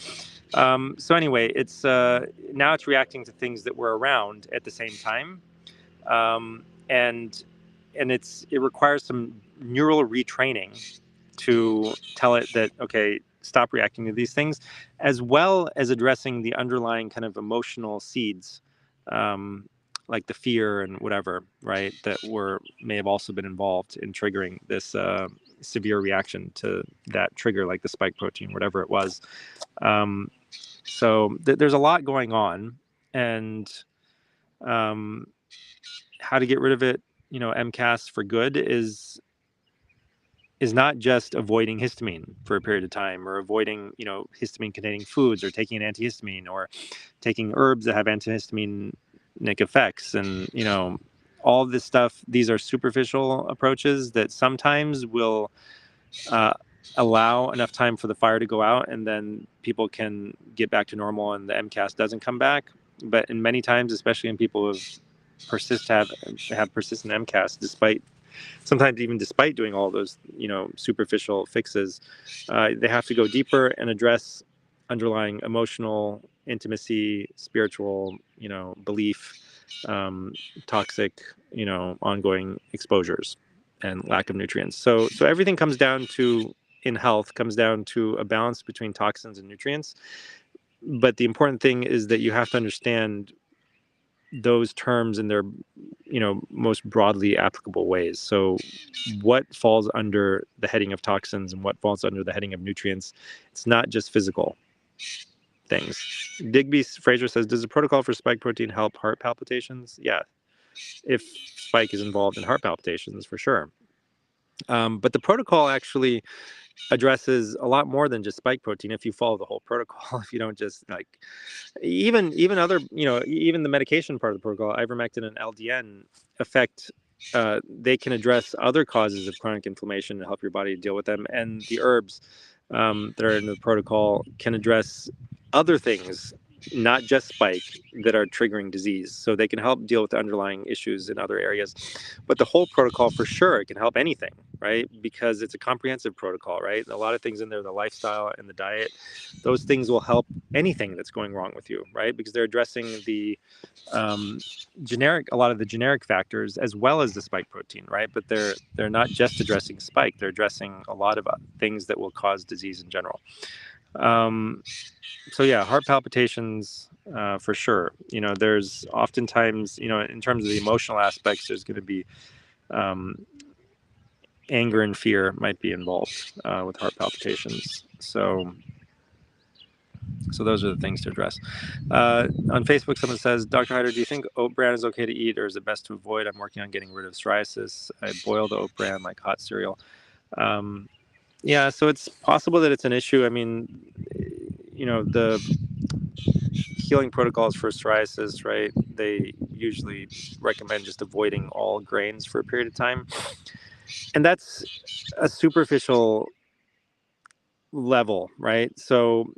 So anyway, it's now it's reacting to things that were around at the same time, um, and it requires some neural retraining to tell it that, okay, stop reacting to these things, as well as addressing the underlying kind of emotional seeds, um, like the fear and whatever, right, that may have also been involved in triggering this severe reaction to that trigger, like the spike protein, whatever it was. um, so there's a lot going on, and um, how to get rid of it, MCAS for good is not just avoiding histamine for a period of time, or avoiding, histamine containing foods, or taking an antihistamine, or taking herbs that have antihistaminic effects, and all of this stuff. These are superficial approaches that sometimes will uh, allow enough time for the fire to go out, and then people can get back to normal and the MCAS doesn't come back. But in many times, especially in people who have persistent MCAS, sometimes even despite doing all those superficial fixes, they have to go deeper and address underlying emotional, intimacy, spiritual, belief, um, toxic, ongoing exposures and lack of nutrients. So everything comes down to, in health, comes down to a balance between toxins and nutrients. But the important thing is that you have to understand those terms in their most broadly applicable ways. So what falls under the heading of toxins and what falls under the heading of nutrients? It's not just physical things. Digby Fraser says, does the protocol for spike protein help heart palpitations? Yeah, if spike is involved in heart palpitations, for sure. But the protocol actually addresses a lot more than just spike protein if you follow the whole protocol. If you don't just like, even other, even the medication part of the protocol, ivermectin and LDN affect, they can address other causes of chronic inflammation and help your body deal with them. And the herbs that are in the protocol can address other things, not just spike, that are triggering disease. So they can help deal with the underlying issues in other areas. But the whole protocol, for sure, it can help anything, right? Because it's a comprehensive protocol, right? A lot of things in there, the lifestyle and the diet, those things will help anything that's going wrong with you, right? Because they're addressing the a lot of the generic factors as well as the spike protein, right? But they're not just addressing spike; they're addressing a lot of things that will cause disease in general. So yeah, heart palpitations, for sure. There's oftentimes, in terms of the emotional aspects, there's going to be anger and fear might be involved with heart palpitations. So those are the things to address. On Facebook, someone says, Dr. Haider, do you think oat bran is okay to eat, or is it best to avoid? I'm working on getting rid of psoriasis. I boil the oat bran like hot cereal. Yeah, so it's possible that it's an issue. I mean, the healing protocols for psoriasis, right? They usually recommend just avoiding all grains for a period of time. And that's a superficial level, right? So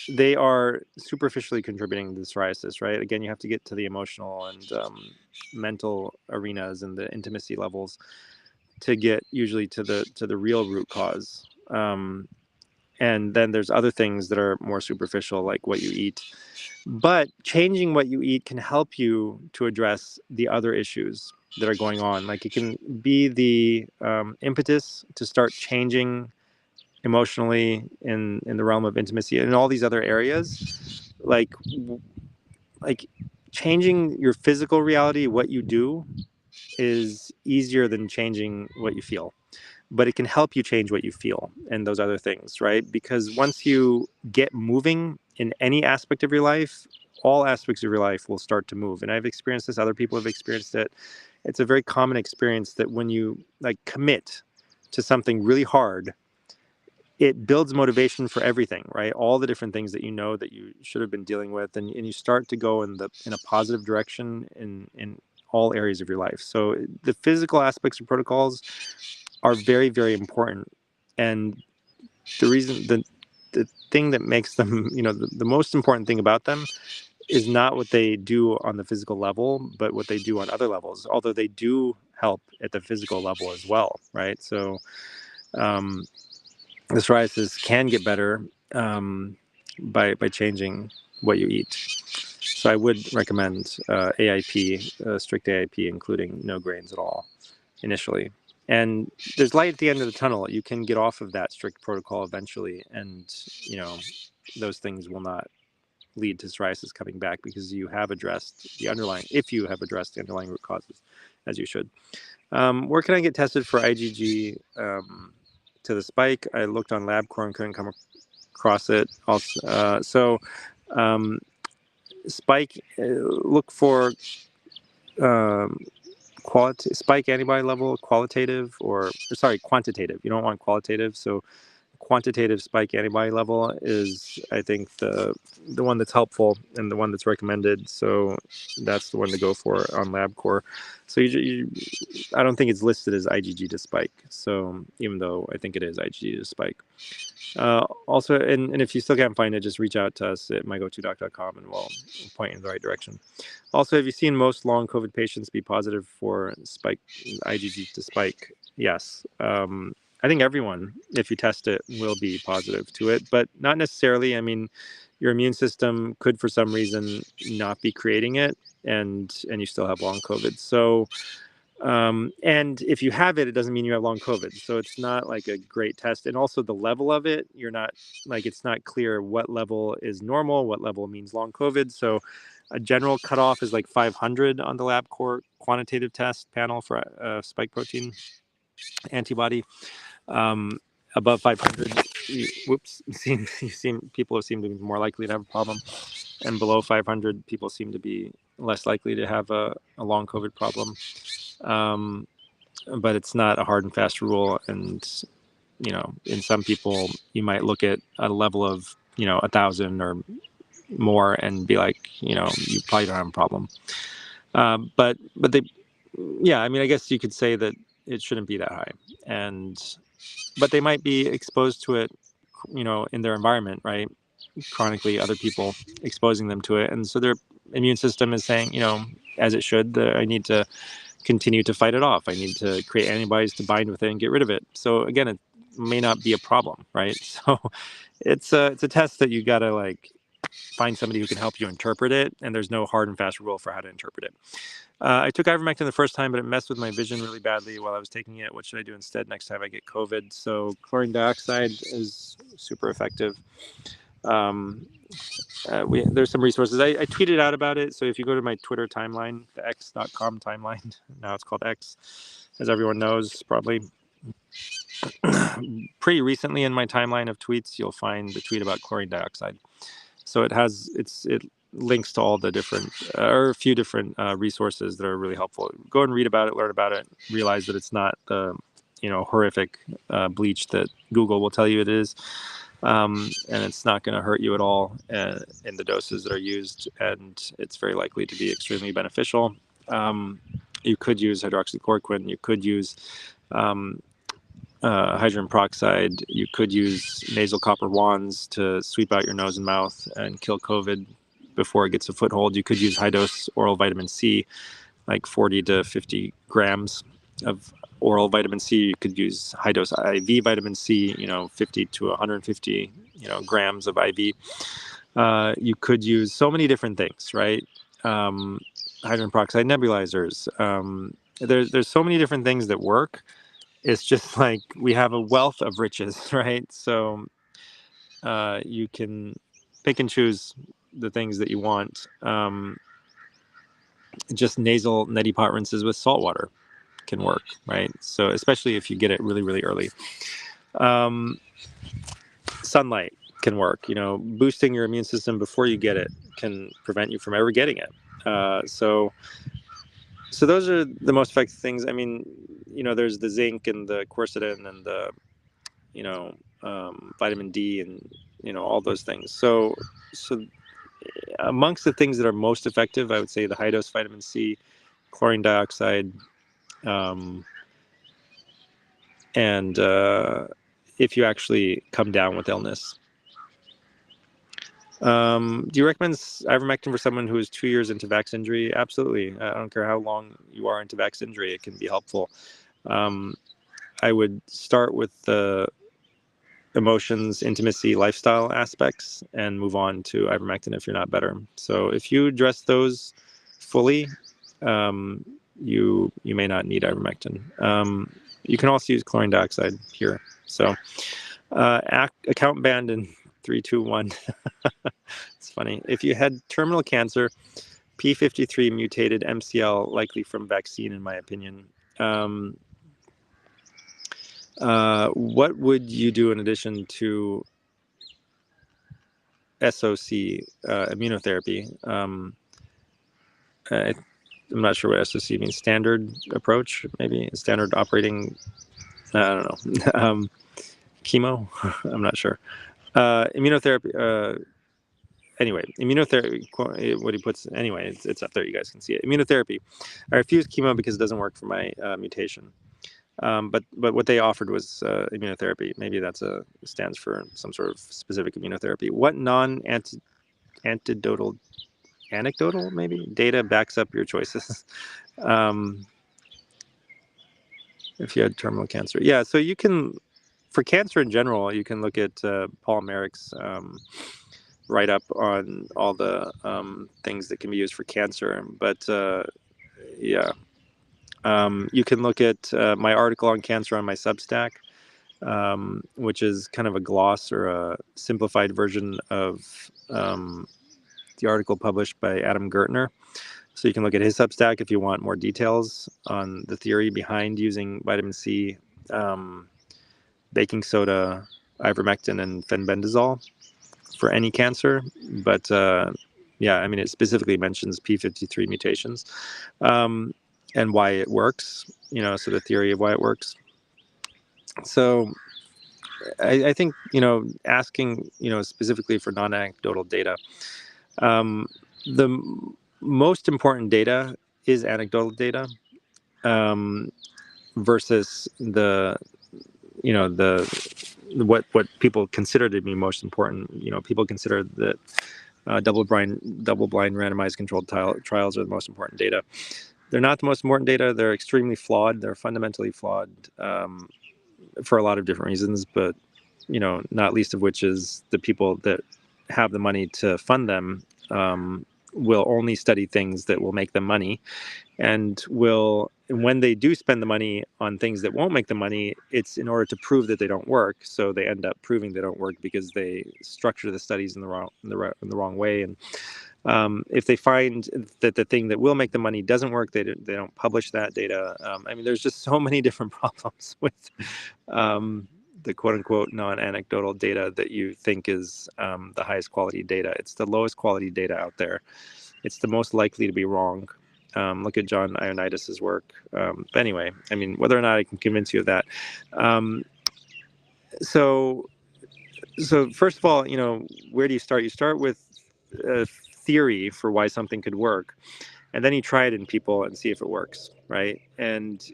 they are superficially contributing to the psoriasis, right? Again, you have to get to the emotional and mental arenas and the intimacy levels to get usually to the real root cause. And then there's other things that are more superficial, like what you eat. But changing what you eat can help you to address the other issues that are going on. Like, it can be the impetus to start changing emotionally in the realm of intimacy and in all these other areas. Like changing your physical reality, what you do, is easier than changing what you feel. But it can help you change what you feel and those other things, right? Because once you get moving in any aspect of your life, all aspects of your life will start to move. And I've experienced this, other people have experienced it. It's a very common experience that when you like commit to something really hard, it builds motivation for everything, right? All the different things that you know that you should have been dealing with, and you start to go in a positive direction in all areas of your life. So the physical aspects of protocols are very, very important. And the thing that makes them, the most important thing about them is not what they do on the physical level, but what they do on other levels, although they do help at the physical level as well, right? So um, the psoriasis can get better by changing what you eat. So I would recommend AIP, strict AIP, including no grains at all initially. And there's light at the end of the tunnel. You can get off of that strict protocol eventually, and those things will not lead to psoriasis coming back because you have addressed the underlying, if you have addressed the underlying root causes, as you should. Where can I get tested for IgG to the spike? I looked on LabCorp and couldn't come across it. Also, spike, look for spike antibody level, quantitative. You don't want qualitative. So quantitative spike antibody level is, I think, the one that's helpful and the one that's recommended. So that's the one to go for on LabCorp. So I don't think it's listed as IgG to spike. So even though I think it is IgG to spike. Also, and if you still can't find it, just reach out to us at mygotodoc.com and we'll point you in the right direction. Also, have you seen most long COVID patients be positive for spike IgG to spike? Yes. I think everyone, if you test it, will be positive to it, but not necessarily. I mean, your immune system could, for some reason, not be creating it, and you still have long COVID. So, and if you have it, it doesn't mean you have long COVID. So it's not like a great test. And also the level of it, it's not clear what level is normal, what level means long COVID. So a general cutoff is like 500 on the LabCorp quantitative test panel for spike protein antibody. Above 500, people seem to be more likely to have a problem, and below 500, people seem to be less likely to have a long COVID problem. But it's not a hard and fast rule, and in some people, you might look at a level of 1,000 or more and be like, you probably don't have a problem. But they, yeah, I mean, I guess you could say that it shouldn't be that high, but they might be exposed to it, in their environment, right? Chronically, other people exposing them to it, and so their immune system is saying, as it should, I need to continue to fight it off. I need to create antibodies to bind with it and get rid of it. So again, it may not be a problem, right? So it's a test that you gotta find somebody who can help you interpret it, and there's no hard and fast rule for how to interpret it. I took ivermectin the first time, but it messed with my vision really badly while I was taking it. What should I do instead next time I get COVID? So chlorine dioxide is super effective. There's some resources. I tweeted out about it. So if you go to my Twitter timeline, the x.com timeline, now it's called X, as everyone knows, probably. Pretty recently in my timeline of tweets, you'll find the tweet about chlorine dioxide. So it links to all the different, or a few different resources that are really helpful. Go and read about it, learn about it, realize that it's not the, horrific bleach that Google will tell you it is. And it's not going to hurt you at all in the doses that are used, and it's very likely to be extremely beneficial. You could use hydroxychloroquine. You could use hydrogen peroxide. You could use nasal copper wands to sweep out your nose and mouth and kill COVID before it gets a foothold. You could use high-dose oral vitamin C, like 40 to 50 grams of oral vitamin C. You could use high-dose IV vitamin C, 50 to 150, grams of IV. You could use so many different things, right? Hydrogen peroxide nebulizers. There's so many different things that work. It's just like we have a wealth of riches, right? So you can pick and choose the things that you want. Just nasal neti pot rinses with salt water can work, right? So especially if you get it really, really early. Sunlight can work. Boosting your immune system before you get it can prevent you from ever getting it. So those are the most effective things. I mean, there's the zinc and the quercetin and the vitamin D, and all those things. So amongst the things that are most effective, I would say the high dose vitamin C, chlorine dioxide, um, and if you actually come down with illness. Do you recommend ivermectin for someone who is 2 years into vax injury? Absolutely. I don't care how long you are into vax injury, it can be helpful. I would start with the emotions, intimacy, lifestyle aspects, and move on to ivermectin if you're not better. So if you address those fully, you may not need ivermectin. You can also use chlorine dioxide here. So account banned in 3, 2, 1. It's funny. If you had terminal cancer, P53 mutated MCL, likely from vaccine, in my opinion. What would you do in addition to SOC immunotherapy? I'm not sure what SOC means. Standard approach, maybe standard operating. I don't know. Chemo. I'm not sure. Immunotherapy. Anyway, immunotherapy. What he puts. Anyway, it's up there. You guys can see it. Immunotherapy. I refuse chemo because it doesn't work for my mutation. But what they offered was immunotherapy. Maybe that's stands for some sort of specific immunotherapy. What anecdotal maybe data backs up your choices? If you had terminal cancer, yeah. So you can, for cancer in general, you can look at Paul Merrick's write up on all the things that can be used for cancer. But yeah. You can look at my article on cancer on my Substack, which is kind of a gloss or a simplified version of the article published by Adam Gertner. So you can look at his Substack if you want more details on the theory behind using vitamin C, baking soda, ivermectin, and fenbendazole for any cancer. But yeah, I mean, it specifically mentions P53 mutations. And why it works, so the theory of why it works. So I think, asking, specifically for non-anecdotal data, the most important data is anecdotal data versus the what people consider to be most important. People consider that double-blind randomized controlled trials are the most important data. They're not the most important data. They're extremely flawed. They're fundamentally flawed for a lot of different reasons, but not least of which is the people that have the money to fund them will only study things that will make them money, and when they do spend the money on things that won't make them money, it's in order to prove that they don't work. So they end up proving they don't work because they structure the studies in the wrong way. And if they find that the thing that will make the money doesn't work, they don't publish that data. I mean, there's just so many different problems with the quote-unquote non-anecdotal data that you think is the highest quality data. It's the lowest quality data out there. It's the most likely to be wrong. Look at John Ioannidis's work. But anyway, I mean, whether or not I can convince you of that. So first of all, where do you start? You start with a theory for why something could work, and then you try it in people and see if it works, right? And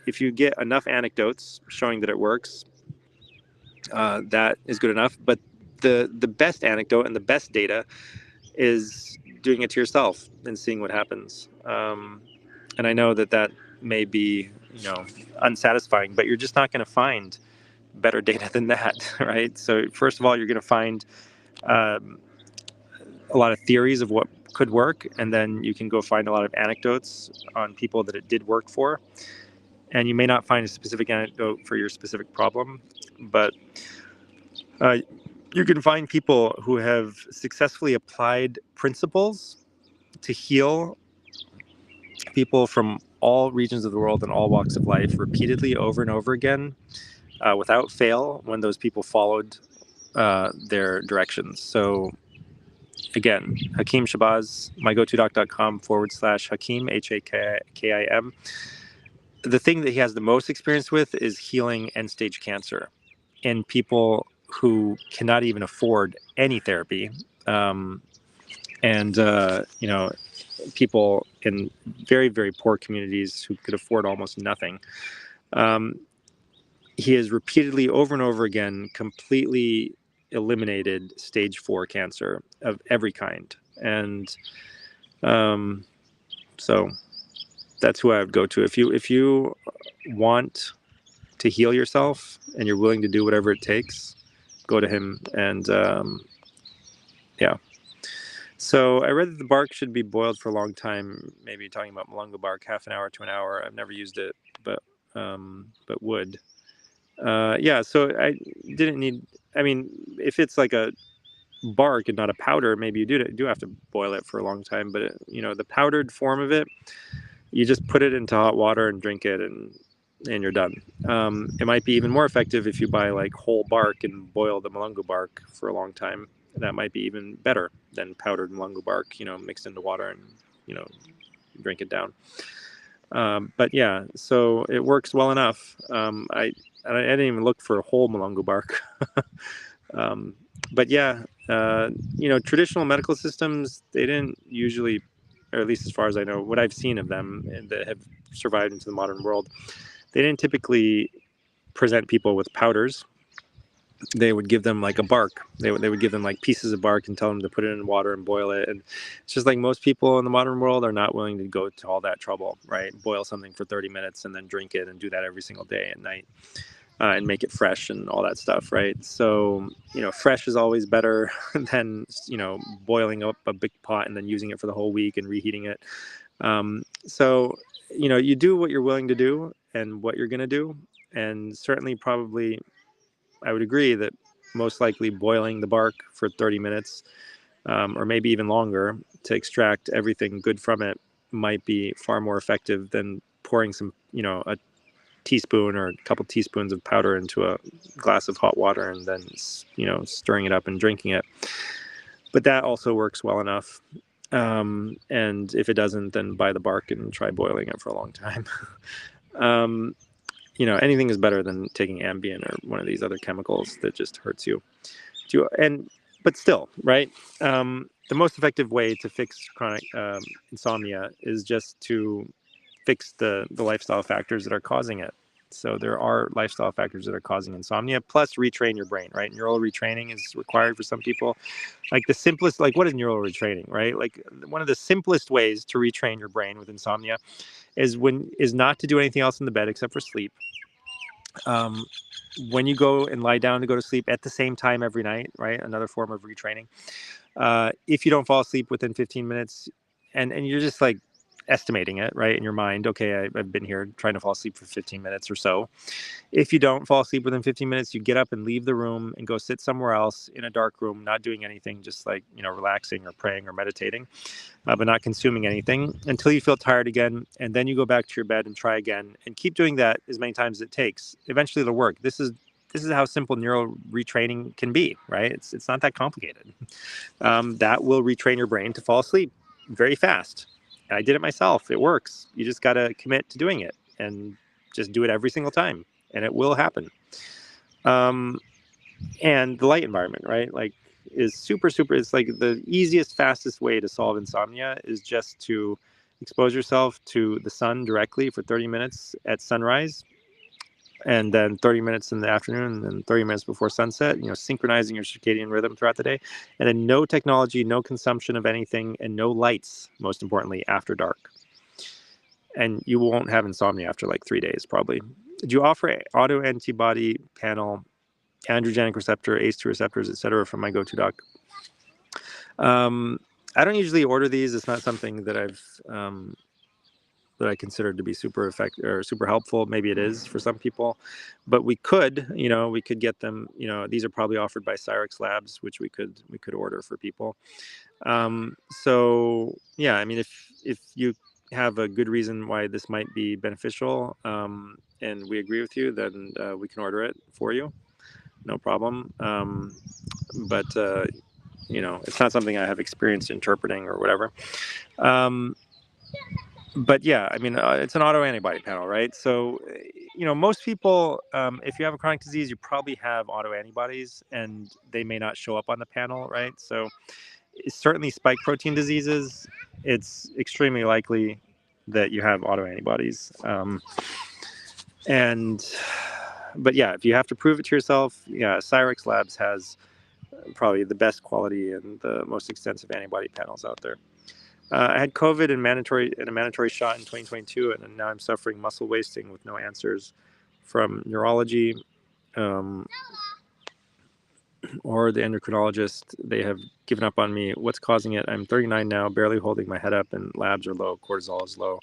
if you get enough anecdotes showing that it works, that is good enough. But the best anecdote and the best data is doing it to yourself and seeing what happens. And I know that may be, unsatisfying, but you're just not going to find better data than that, right? So first of all, you're going to find a lot of theories of what could work, and then you can go find a lot of anecdotes on people that it did work for. And you may not find a specific anecdote for your specific problem, but you can find people who have successfully applied principles to heal people from all regions of the world and all walks of life repeatedly over and over again without fail when those people followed their directions. So again, Hakeem Shabazz, mygotodoc.com/Hakeem, Hakim. The thing that he has the most experience with is healing end-stage cancer. in people who cannot even afford any therapy, and people in very, very poor communities who could afford almost nothing. He has repeatedly, over and over again, completely eliminated stage 4 cancer of every kind. And so that's who I would go to. If you want to heal yourself and you're willing to do whatever it takes, go to him. And yeah. So I read that the bark should be boiled for a long time. Maybe talking about malungo bark, half an hour to an hour. I've never used it, but would. Yeah. So I didn't need. I mean, if it's like a bark and not a powder, maybe you do have to boil it for a long time. But the powdered form of it, you just put it into hot water and drink it, and you're done. It might be even more effective if you buy like whole bark and boil the malungo bark for a long time. That might be even better than powdered malungo bark, mixed into water and drink it down. But yeah, so it works well enough. I didn't even look for a whole malungo bark. But yeah, traditional medical systems, they didn't usually, or at least as far as I know, what I've seen of them that have survived into the modern world, they didn't typically present people with powders. They would give them like a bark. They would give them like pieces of bark and tell them to put it in water and boil it. And it's just like most people in the modern world are not willing to go to all that trouble, right? Boil something for 30 minutes and then drink it and do that every single day at night. And make it fresh and all that stuff, right? So, fresh is always better than, boiling up a big pot and then using it for the whole week and reheating it. So, you do what you're willing to do and what you're going to do. And certainly, probably, I would agree that most likely boiling the bark for 30 minutes or maybe even longer to extract everything good from it might be far more effective than pouring some, a teaspoon or a couple teaspoons of powder into a glass of hot water and then stirring it up and drinking it. But that also works well enough. And if it doesn't, then buy the bark and try boiling it for a long time. Anything is better than taking Ambien or one of these other chemicals that just hurts you. But still, right? The most effective way to fix chronic insomnia is just to fix the lifestyle factors that are causing it. So there are lifestyle factors that are causing insomnia, plus retrain your brain, right? Neural retraining is required for some people. Like the simplest, like what is neural retraining, right? Like one of the simplest ways to retrain your brain with insomnia is not to do anything else in the bed except for sleep. When you go and lie down to go to sleep at the same time every night, right? Another form of retraining. If you don't fall asleep within 15 minutes and you're just like estimating it, right, in your mind, okay, I've been here trying to fall asleep for 15 minutes or so. If you don't fall asleep within 15 minutes, you get up and leave the room and go sit somewhere else in a dark room, not doing anything, just like, relaxing or praying or meditating, but not consuming anything until you feel tired again. And then you go back to your bed and try again and keep doing that as many times as it takes. Eventually it'll work. This is how simple neural retraining can be, right? It's not that complicated. That will retrain your brain to fall asleep very fast. I did it myself. It works. You just got to commit to doing it and just do it every single time, and it will happen. And the light environment, right? Like, is super, super. It's like the easiest, fastest way to solve insomnia is just to expose yourself to the sun directly for 30 minutes at sunrise, and then 30 minutes in the afternoon, and then 30 minutes before sunset, synchronizing your circadian rhythm throughout the day. And then no technology, no consumption of anything, and no lights, most importantly, after dark. And you won't have insomnia after like 3 days, probably. Do you offer autoantibody panel, androgenic receptor, ACE2 receptors, etc. from my go-to doc? I don't usually order these. It's not something that I consider to be super effective or super helpful. Maybe it is for some people, but we could get them. These are probably offered by Cyrix Labs, which we could order for people. So yeah, I mean, if you have a good reason why this might be beneficial, and we agree with you, then we can order it for you, no problem. But it's not something I have experience interpreting or whatever. But yeah, I mean, it's an autoantibody panel, right? So, most people, if you have a chronic disease, you probably have autoantibodies, and they may not show up on the panel, right? So, certainly spike protein diseases, it's extremely likely that you have autoantibodies. And, but yeah, if you have to prove it to yourself, yeah, Cyrex Labs has probably the best quality and the most extensive antibody panels out there. I had COVID and a mandatory shot in 2022, and now I'm suffering muscle wasting with no answers from neurology um, or the endocrinologist. They have given up on me. What's causing it? I'm 39 now, barely holding my head up, and labs are low. Cortisol is low.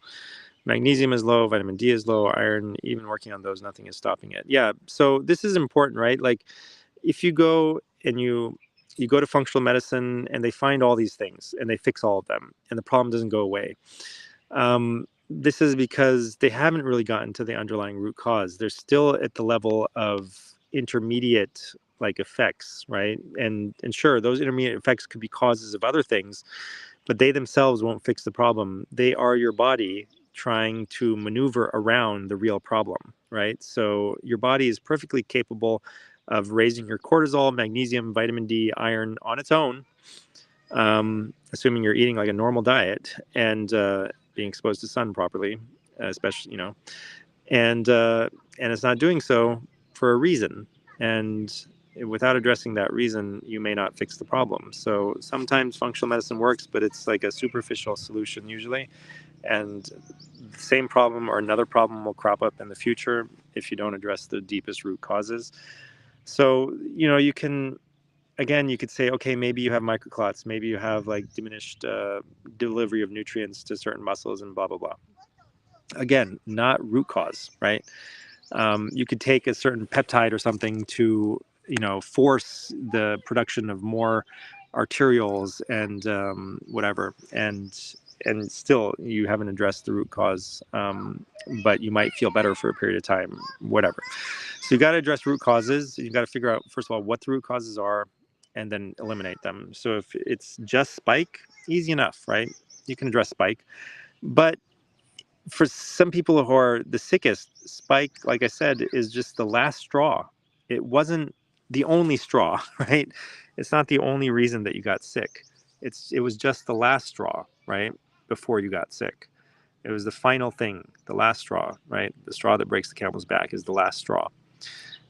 Magnesium is low. Vitamin D is low. Iron, even working on those, nothing is stopping it. Yeah. So this is important, right? Like, if you go and you go to functional medicine and they find all these things and they fix all of them and the problem doesn't go away, this is because they haven't really gotten to the underlying root cause. They're still at the level of intermediate like effects, right? And sure, those intermediate effects could be causes of other things, but they themselves won't fix the problem. They are your body trying to maneuver around the real problem, right? So your body is perfectly capable of raising your cortisol, magnesium, vitamin D, iron on its own, assuming you're eating like a normal diet and being exposed to sun properly, especially, and it's not doing so for a reason. And without addressing that reason, you may not fix the problem. So sometimes functional medicine works, but it's like a superficial solution usually. And the same problem or another problem will crop up in the future if you don't address the deepest root causes. So, you can, again, you could say, okay, maybe you have microclots, maybe you have like diminished delivery of nutrients to certain muscles and blah, blah, blah. Again, not root cause, right? You could take a certain peptide or something to, force the production of more arterioles and whatever, and still you haven't addressed the root cause, but you might feel better for a period of time, whatever. So you got to address root causes. You got to figure out, first of all, what the root causes are, and then eliminate them. So if it's just spike, easy enough, right? You can address spike, but for some people who are the sickest, spike, like I said, is just the last straw. It wasn't the only straw, right? It's not the only reason that you got sick. It was just the last straw, right? Before you got sick. It was the final thing, the last straw, right? The straw that breaks the camel's back is the last straw.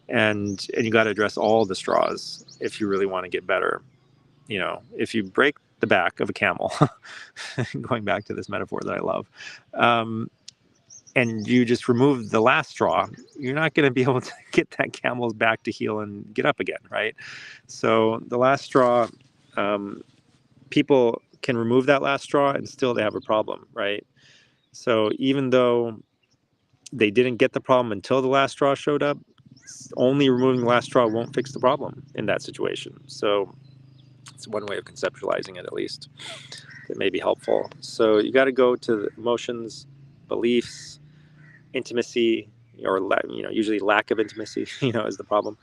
And you got to address all the straws if you really want to get better. If you break the back of a camel, going back to this metaphor that I love, and you just remove the last straw, you're not going to be able to get that camel's back to heal and get up again, right? So the last straw, people can remove that last straw and still they have a problem, right? So even though they didn't get the problem until the last straw showed up, only removing the last straw won't fix the problem in that situation. So it's one way of conceptualizing it, at least. It may be helpful. So you got to go to emotions, beliefs, intimacy, or usually lack of intimacy, is the problem.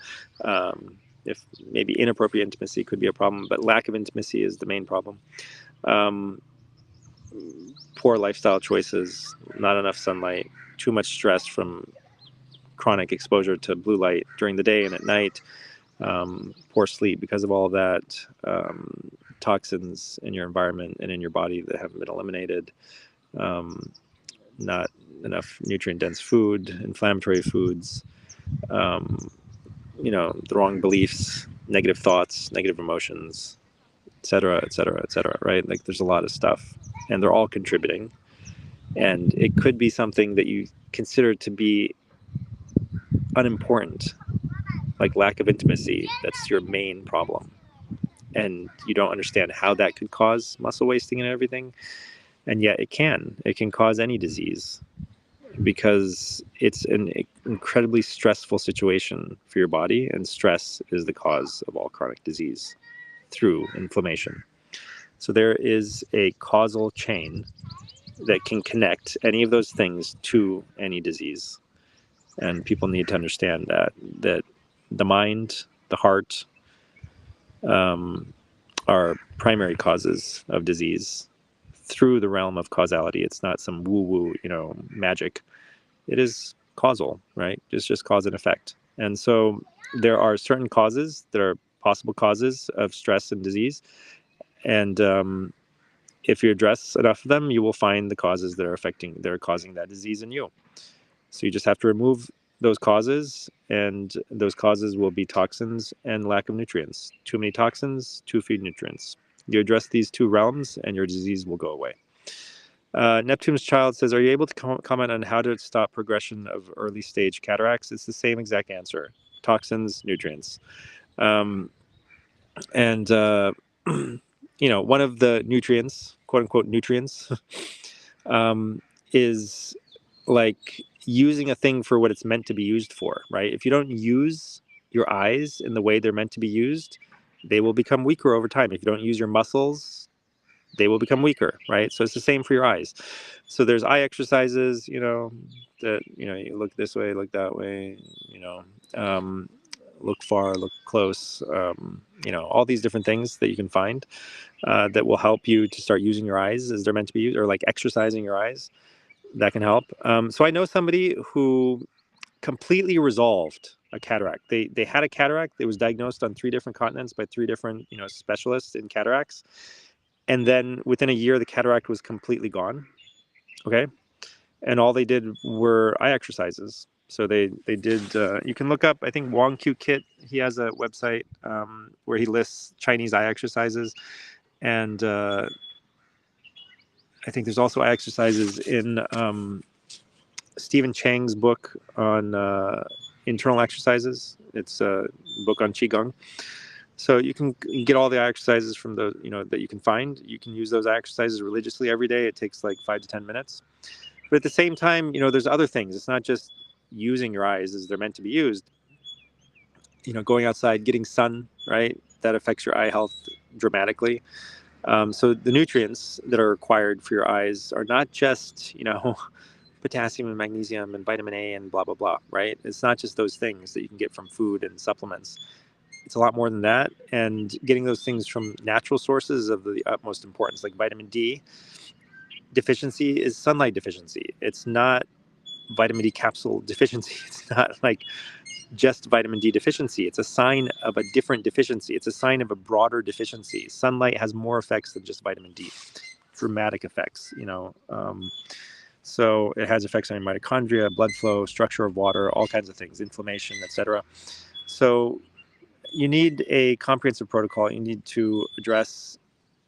If maybe inappropriate intimacy could be a problem, but lack of intimacy is the main problem. Poor lifestyle choices, not enough sunlight, too much stress from chronic exposure to blue light during the day and at night, poor sleep because of all of that, toxins in your environment and in your body that haven't been eliminated, not enough nutrient-dense food, inflammatory foods, the wrong beliefs, negative thoughts, negative emotions, et cetera, et cetera, et cetera, right? Like there's a lot of stuff, and they're all contributing. And it could be something that you consider to be unimportant, like lack of intimacy. That's your main problem. And you don't understand how that could cause muscle wasting and everything. And yet it can. It can cause any disease because it's an incredibly stressful situation for your body, and stress is the cause of all chronic disease through inflammation. So there is a causal chain that can connect any of those things to any disease. And people need to understand that the mind, the heart, are primary causes of disease through the realm of causality. It's not some woo-woo, magic. It is causal, right? It's just cause and effect. And so there are certain causes that are possible causes of stress and disease. And if you address enough of them, you will find the causes that are causing that disease in you. So you just have to remove those causes, and those causes will be toxins and lack of nutrients. Too many toxins, too few nutrients. You address these two realms, and your disease will go away. Neptune's Child says, are you able to comment on how to stop progression of early stage cataracts? It's the same exact answer. Toxins, nutrients. And one of the nutrients, quote unquote nutrients, is like using a thing for what it's meant to be used for, right? If you don't use your eyes in the way they're meant to be used, they will become weaker over time. If you don't use your muscles, they will become weaker, right? So it's the same for your eyes. So there's eye exercises, that, you look this way, look that way, look far, look close, all these different things that you can find that will help you to start using your eyes as they're meant to be used, or like exercising your eyes. That can help. So I know somebody who completely resolved a cataract. They had a cataract. It was diagnosed on 3 different continents by 3 different specialists in cataracts, and then within a year the cataract was completely gone. Okay, and all they did were eye exercises. So they did. You can look up. I think Wong Q Kit. He has a website where he lists Chinese eye exercises, and I think there's also eye exercises in Stephen Chang's book on internal exercises. It's a book on Qigong. So you can get all the exercises from the, that you can find. You can use those exercises religiously every day. It takes like 5 to 10 minutes. But at the same time, there's other things. It's not just using your eyes as they're meant to be used. Going outside, getting sun, right? That affects your eye health dramatically. So the nutrients that are required for your eyes are not just, potassium and magnesium and vitamin A and blah, blah, blah, right? It's not just those things that you can get from food and supplements. It's a lot more than that. And getting those things from natural sources is of the utmost importance, like vitamin D. Deficiency is sunlight deficiency. It's not vitamin D capsule deficiency. It's not like just vitamin D deficiency. It's a sign of a different deficiency. It's a sign of a broader deficiency. Sunlight has more effects than just vitamin D, dramatic effects, so it has effects on your mitochondria, blood flow, structure of water, all kinds of things, inflammation, etc. So you need a comprehensive protocol. You need to address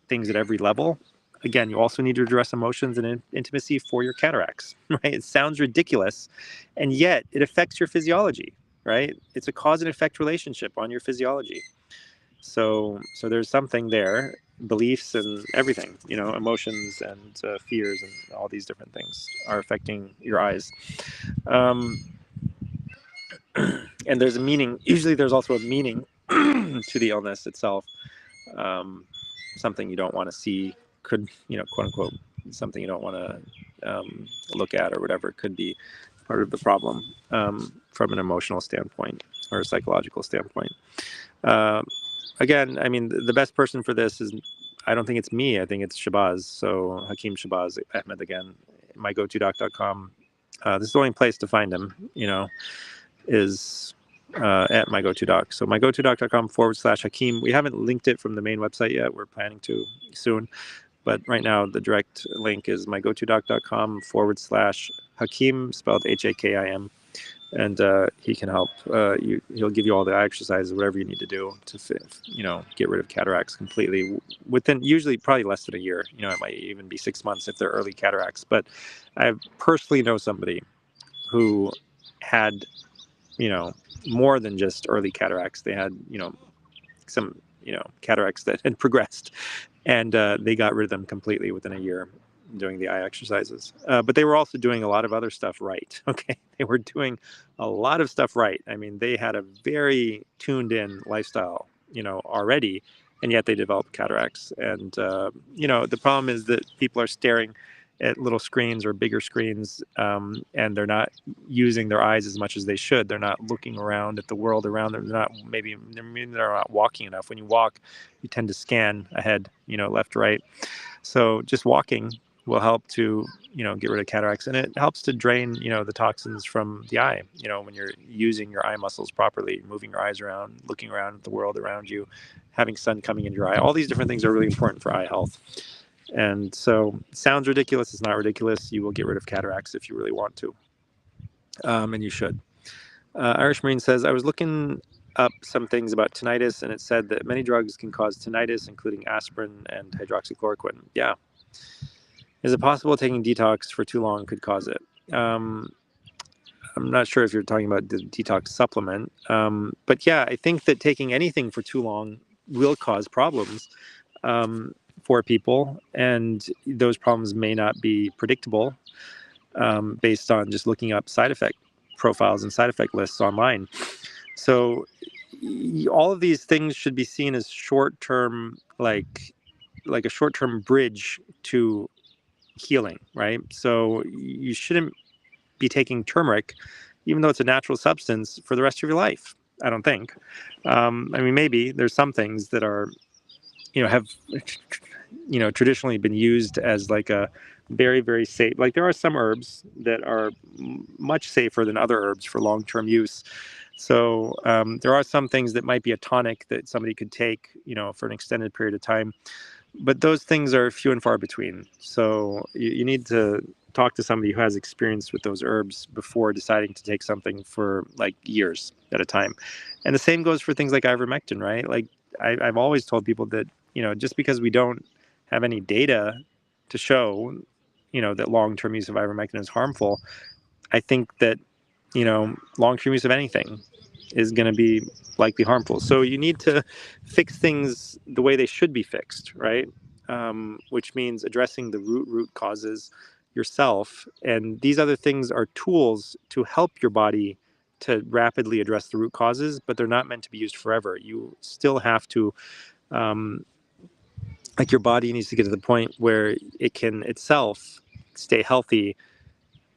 things at every level. Again, you also need to address emotions and intimacy for your cataracts, right? It sounds ridiculous, and yet it affects your physiology, right? It's a cause and effect relationship on your physiology. So there's something there, beliefs and everything, emotions and fears and all these different things are affecting your eyes. And there's a meaning. Usually there's also a meaning to the illness itself. Something you don't want to see could, quote unquote, something you don't want to look at or whatever could be part of the problem from an emotional standpoint or a psychological standpoint. Again, I mean, the best person for this is, I don't think it's me. I think it's Shabazz. So Hakeem Shabazz Ahmed again, mygotodoc.com. This is the only place to find him, is at mygotodoc. So mygotodoc.com/Hakeem. We haven't linked it from the main website yet. We're planning to soon. But right now, the direct link is mygotodoc.com/Hakeem, spelled Hakim. And he can help. He'll give you all the exercises, whatever you need to do to, get rid of cataracts completely within usually probably less than a year. It might even be 6 months if they're early cataracts. But I personally know somebody who had, more than just early cataracts. They had, some, cataracts that had progressed, and they got rid of them completely within a year doing the eye exercises. But they were also doing a lot of other stuff right. Okay, they were doing a lot of stuff right. I mean, they had a very tuned in lifestyle, already, and yet they developed cataracts. And the problem is that people are staring at little screens or bigger screens, and they're not using their eyes as much as they should. They're not looking around at the world around them. Maybe they're not walking enough. When you walk, you tend to scan ahead, left, right. So just walking will help to, get rid of cataracts, and it helps to drain, the toxins from the eye, when you're using your eye muscles properly, moving your eyes around, looking around at the world around you, having sun coming into your eye. All these different things are really important for eye health. And so it sounds ridiculous. It's not ridiculous. You will get rid of cataracts if you really want to. And you should. Irish Marine says, I was looking up some things about tinnitus, and it said that many drugs can cause tinnitus, including aspirin and hydroxychloroquine. Yeah. Is it possible taking detox for too long could cause it? I'm not sure if you're talking about the detox supplement. But yeah, I think that taking anything for too long will cause problems for people. And those problems may not be predictable based on just looking up side effect profiles and side effect lists online. So all of these things should be seen as short-term, like a short-term bridge to healing, right? So you shouldn't be taking turmeric, even though it's a natural substance, for the rest of your life. I don't think. I mean, maybe there's some things that are, have, traditionally been used as like a very, very safe. Like there are some herbs that are much safer than other herbs for long-term use. So there are some things that might be a tonic that somebody could take, for an extended period of time. But those things are few and far between. So you need to talk to somebody who has experience with those herbs before deciding to take something for like years at a time. And the same goes for things like ivermectin, right? Like I've always told people that, just because we don't have any data to show, that long-term use of ivermectin is harmful, I think that, long-term use of anything is going to be likely harmful. So you need to fix things the way they should be fixed, right? Which means addressing the root causes yourself. And these other things are tools to help your body to rapidly address the root causes, but they're not meant to be used forever. You still have to, like your body needs to get to the point where it can itself stay healthy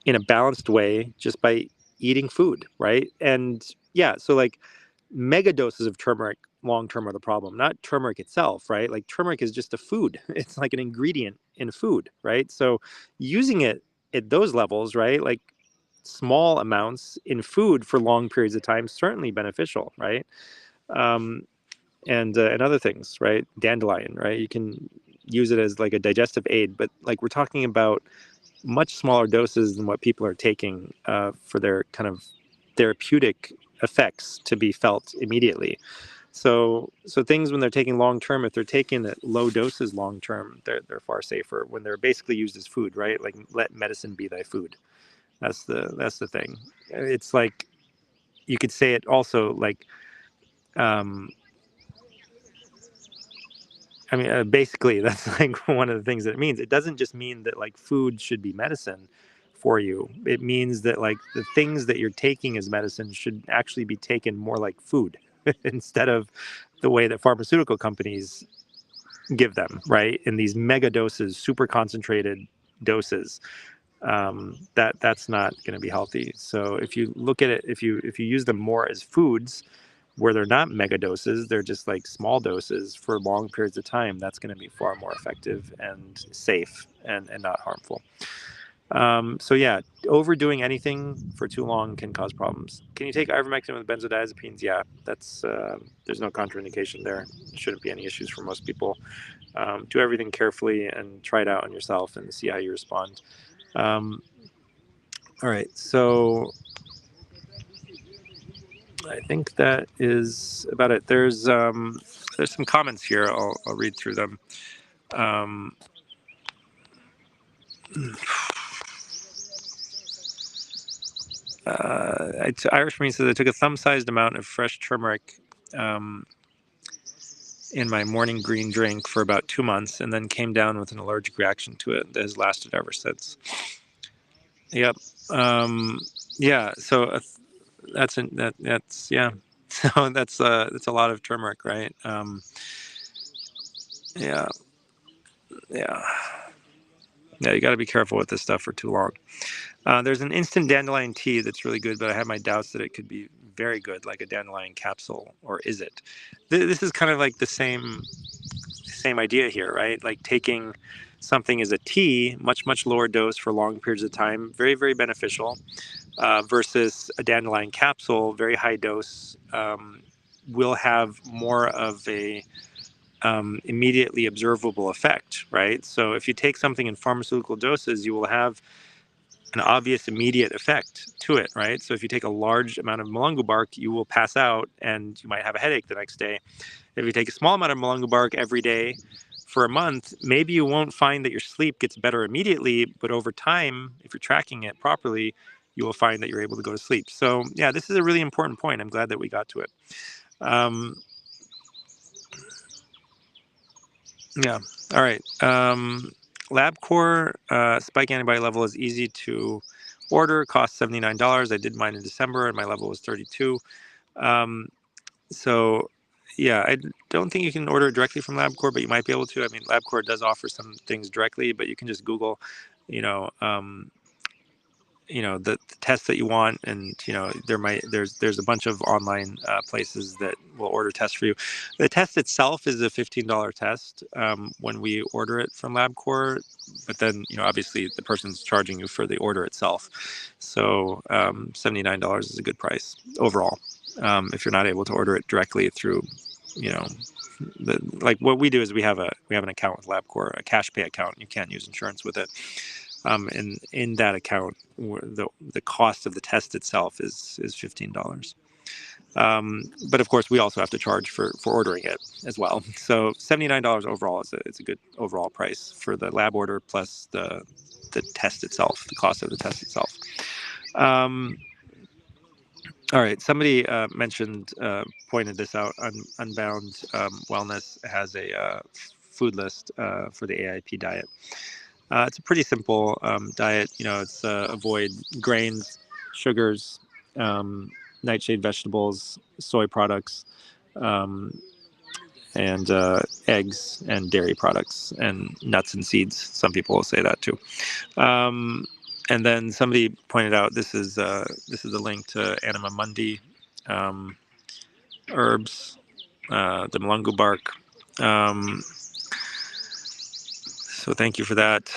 in a balanced way just by eating food, right? And yeah, so like mega doses of turmeric long term are the problem, not turmeric itself, right? Like turmeric is just a food. It's like an ingredient in food, right? So using it at those levels, right? Like small amounts in food for long periods of time, certainly beneficial, right? Um, and other things, right? Dandelion, right? You can use it as like a digestive aid, but like we're talking about much smaller doses than what people are taking for their kind of therapeutic effects to be felt immediately. So things when they're taking long term, if they're taking at low doses long term, they're far safer when they're basically used as food, right? Like let medicine be thy food. That's the thing. It's like you could say it also like um, I mean, basically, that's like one of the things that it means. It doesn't just mean that like food should be medicine for you. It means that like the things that you're taking as medicine should actually be taken more like food instead of the way that pharmaceutical companies give them, right? In these mega doses, super concentrated doses. That's not going to be healthy. So if you look at it, if you use them more as foods, where they're not mega doses, they're just like small doses for long periods of time, that's going to be far more effective and safe and not harmful. So yeah, overdoing anything for too long can cause problems. Can you take ivermectin with benzodiazepines? Yeah, that's there's no contraindication there. There shouldn't be any issues for most people. Do everything carefully and try it out on yourself and see how you respond. All right, so I think that is about it. There's some comments here. I'll read through them. Irish Marine says I took a thumb-sized amount of fresh turmeric in my morning green drink for about 2 months, and then came down with an allergic reaction to it that has lasted ever since. Yep. Yeah. So that's yeah. So that's a lot of turmeric, right? Yeah. Yeah. Yeah, you got to be careful with this stuff for too long. There's an instant dandelion tea that's really good, but I have my doubts that it could be very good, like a dandelion capsule, or is it? This is kind of like the same idea here, right? Like taking something as a tea, much lower dose for long periods of time, very beneficial, versus a dandelion capsule, very high dose, will have more of a immediately observable effect, right? So if you take something in pharmaceutical doses, you will have an obvious immediate effect to it, right? So if you take a large amount of mulungu bark, you will pass out and you might have a headache the next day. If you take a small amount of mulungu bark every day for a month, maybe you won't find that your sleep gets better immediately, but over time, if you're tracking it properly, you will find that you're able to go to sleep. So yeah, this is a really important point. I'm glad that we got to it. Yeah. All right. LabCorp spike antibody level is easy to order. Costs $79. I did mine in December, and my level was 32. So, yeah, I don't think you can order it directly from LabCorp, but you might be able to. I mean, LabCorp does offer some things directly, but you can just Google, you know, the test that you want, and there's a bunch of online places that will order tests for you. The test itself is a $15 test when we order it from LabCorp, but then obviously the person's charging you for the order itself. So $79 is a good price overall if you're not able to order it directly through like what we do is we have an account with LabCorp, a cash pay account. You can't use insurance with it. And in that account, the cost of the test itself is $15. But of course, we also have to charge for ordering it as well. So $79 overall is a good overall price for the lab order plus the test itself, the cost of the test itself. All right, somebody pointed this out. Unbound Wellness has a food list for the AIP diet. It's a pretty simple diet. It's avoid grains, sugars, nightshade vegetables, soy products, and eggs and dairy products, and nuts and seeds. Some people will say that too. And then somebody pointed out this is a link to Anima Mundi herbs, the mulungu bark. So thank you for that.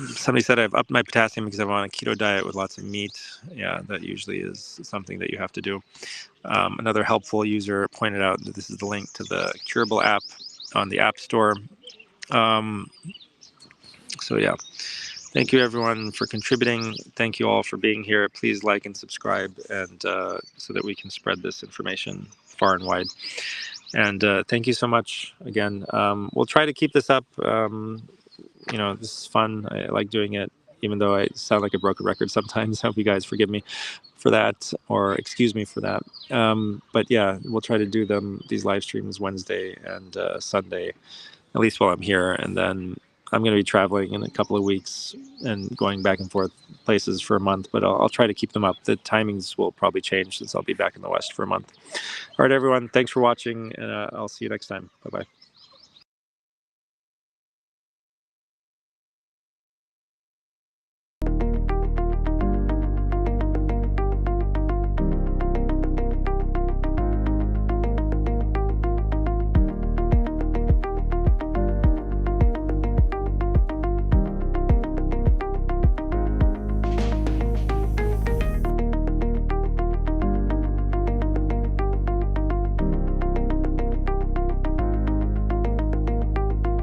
Somebody said I've upped my potassium because I'm on a keto diet with lots of meat. Yeah, that usually is something that you have to do. Another helpful user pointed out that this is the link to the Curable app on the App Store. So yeah, thank you everyone for contributing. Thank you all for being here. Please like and subscribe, and so that we can spread this information far and wide. And thank you so much again. We'll try to keep this up. This is fun. I like doing it, even though I sound like a broken record sometimes. I hope you guys forgive me for that, or excuse me for that. But yeah, we'll try to do these live streams Wednesday and Sunday, at least while I'm here. And then I'm going to be traveling in a couple of weeks and going back and forth places for a month, but I'll try to keep them up. The timings will probably change since I'll be back in the West for a month. All right, everyone. Thanks for watching, and I'll see you next time. Bye-bye.